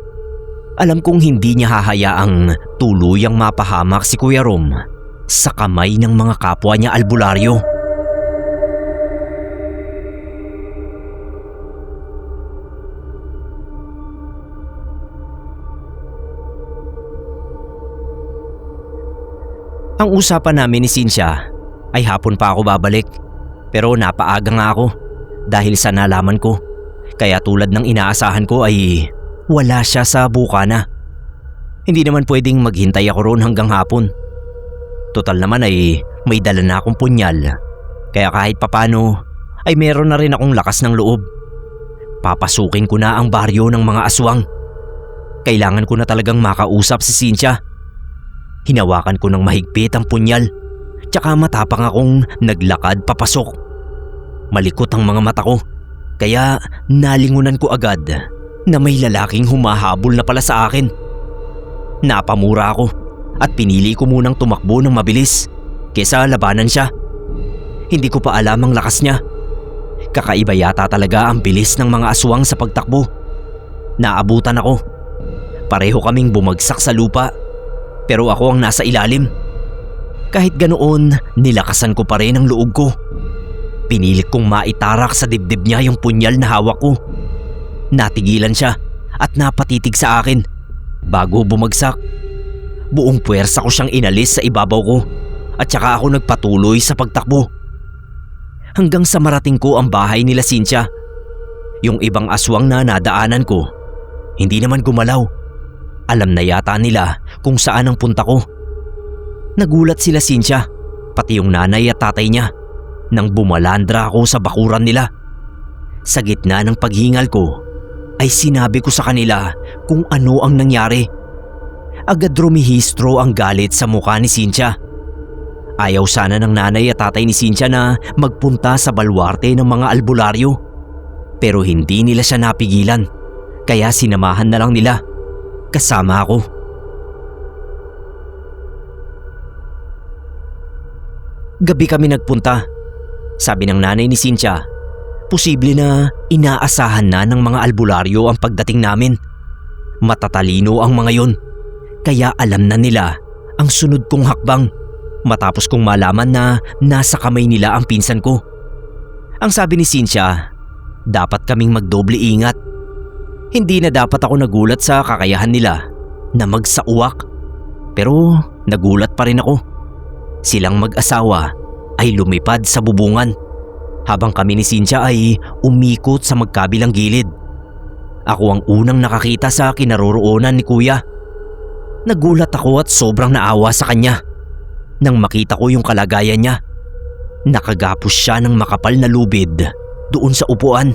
Alam kong hindi niya hahayaang tuluyang mapahamak si Kuya Rom sa kamay ng mga kapwa niya albularyo. Ang usapan namin ni Cynthia ay hapon pa ako babalik, pero napaaga nga ako dahil sa nalaman ko. Kaya tulad ng inaasahan ko ay wala siya sa bukana. Hindi naman pwedeng maghintay ako roon hanggang hapon. Total naman ay may dala na akong punyal, kaya kahit papano ay meron na rin akong lakas ng loob. Papasukin ko na ang baryo ng mga aswang. Kailangan ko na talagang makausap si Cynthia. Hinawakan ko ng mahigpit ang punyal, tsaka matapang akong naglakad papasok. Malikot ang mga mata ko, kaya nalingunan ko agad na may lalaking humahabol na pala sa akin. Napamura ako at pinili ko munang tumakbo ng mabilis kesa labanan siya. Hindi ko pa alam ang lakas niya. Kakaiba yata talaga ang bilis ng mga aswang sa pagtakbo. Naabutan ako. Pareho kaming bumagsak sa lupa, pero ako ang nasa ilalim. Kahit ganoon, nilakasan ko pa rin ang loob ko. Pinilit kong maitarak sa dibdib niya yung punyal na hawak ko. Natigilan siya at napatitig sa akin bago bumagsak. Buong puwersa ko siyang inalis sa ibabaw ko at saka ako nagpatuloy sa pagtakbo. Hanggang sa marating ko ang bahay nila Cynthia. Yung ibang aswang na nadaanan ko, hindi naman gumalaw. Alam na yata nila kung saan ang punta ko. Nagulat sila Cynthia, pati yung nanay at tatay niya, nang bumalandra ako sa bakuran nila. Sa gitna ng paghingal ko, ay sinabi ko sa kanila kung ano ang nangyari. Agad rumihistro ang galit sa mukha ni Cynthia. Ayaw sana ng nanay at tatay ni Cynthia na magpunta sa balwarte ng mga albularyo. Pero hindi nila siya napigilan, kaya sinamahan na lang nila. Kasama ako. Gabi kami nagpunta. Sabi ng nanay ni Cynthia, posible na inaasahan na ng mga albularyo ang pagdating namin. Matatalino ang mga yon, kaya alam na nila ang sunod kong hakbang matapos kong malaman na nasa kamay nila ang pinsan ko. Ang sabi ni Cynthia, dapat kaming magdoble ingat. Hindi na dapat ako nagulat sa kakayahan nila na magsauwak, pero nagulat pa rin ako. Silang mag-asawa ay lumipad sa bubungan habang kami ni Cynthia ay umikot sa magkabilang gilid. Ako ang unang nakakita sa kinaroroonan ni Kuya. Nagulat ako at sobrang naawa sa kanya nang makita ko yung kalagayan niya. Nakagapos siya ng makapal na lubid doon sa upuan.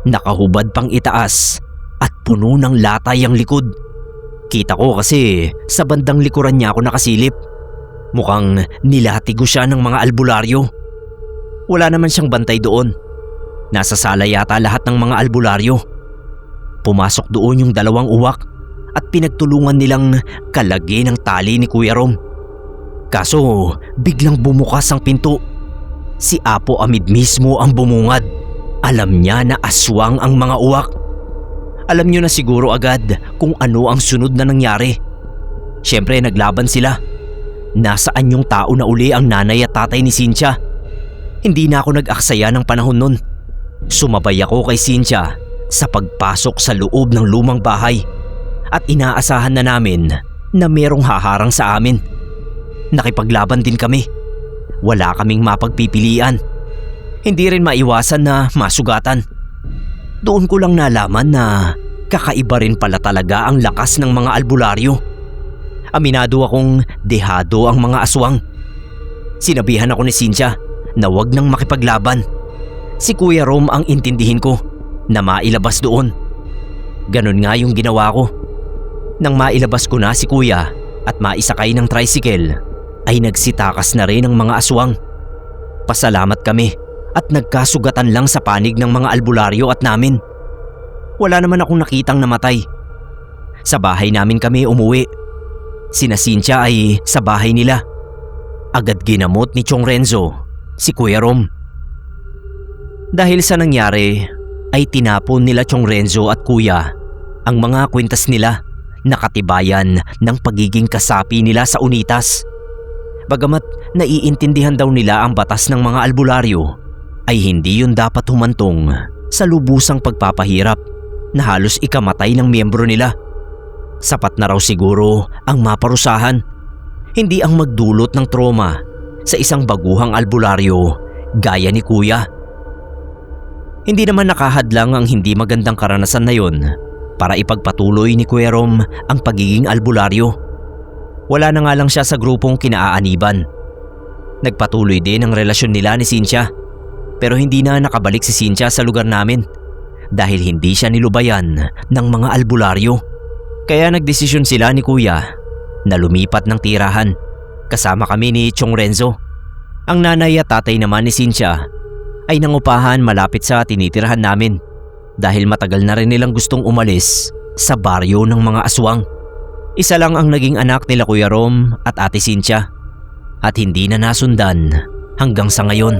Nakahubad pang itaas at puno ng latay ang likod. Kita ko kasi sa bandang likuran niya ako nakasilip. Mukhang nilatigo siya ng mga albularyo. Wala naman siyang bantay doon. Nasa sala yata lahat ng mga albularyo. Pumasok doon yung dalawang uwak at pinagtulungan nilang kalagin ang tali ni Kuya Rom. Kaso biglang bumukas ang pinto. Si Apo Amid mismo ang bumungad. Alam niya na aswang ang mga uwak. Alam niyo na siguro agad kung ano ang sunod na nangyari. Siyempre naglaban sila. Nasaan yung tao na uli ang nanay at tatay ni Cynthia? Hindi na ako nag-aksaya ng panahon nun. Sumabay ako kay Cynthia sa pagpasok sa loob ng lumang bahay at inaasahan na namin na merong haharang sa amin. Nakipaglaban din kami. Wala kaming mapagpipilian. Hindi rin maiwasan na masugatan. Doon ko lang nalaman na kakaiba rin pala talaga ang lakas ng mga albularyo. Aminado akong dehado ang mga aswang. Sinabihan ako ni Cynthia na wag nang makipaglaban. Si Kuya Rom ang intindihin ko na mailabas doon. Ganon nga yung ginawa ko. Nang mailabas ko na si Kuya at maisakay ng tricycle, ay nagsitakas na rin ang mga aswang. Pasalamat kami at nagkasugatan lang sa panig ng mga albularyo at namin. Wala naman akong nakitang namatay. Sa bahay namin kami umuwi. Sina Cynthia ay sa bahay nila. Agad ginamot ni Chong Renzo si Kuya Rom. Dahil sa nangyari ay tinapon nila Chong Renzo at Kuya ang mga kwintas nila na katibayan ng pagiging kasapi nila sa unitas. Bagamat naiintindihan daw nila ang batas ng mga albularyo, ay hindi yun dapat humantong sa lubusang pagpapahirap na halos ikamatay ng miyembro nila. Sapat na raw siguro ang maparusahan, hindi ang magdulot ng trauma sa isang baguhang albularyo gaya ni Kuya. Hindi naman nakahadlang ang hindi magandang karanasan na yun para ipagpatuloy ni Kuya Rom ang pagiging albularyo. Wala na nga lang siya sa grupong kinaaaniban. Nagpatuloy din ang relasyon nila ni Cynthia, pero hindi na nakabalik si Cynthia sa lugar namin dahil hindi siya nilubayan ng mga albularyo. Kaya nagdesisyon sila ni Kuya na lumipat ng tirahan kasama kami ni Chong Renzo. Ang nanay at tatay naman ni Cynthia ay nangupahan malapit sa tinitirahan namin dahil matagal na rin nilang gustong umalis sa baryo ng mga aswang. Isa lang ang naging anak nila Kuya Rom at Ate Cynthia at hindi na nasundan hanggang sa ngayon.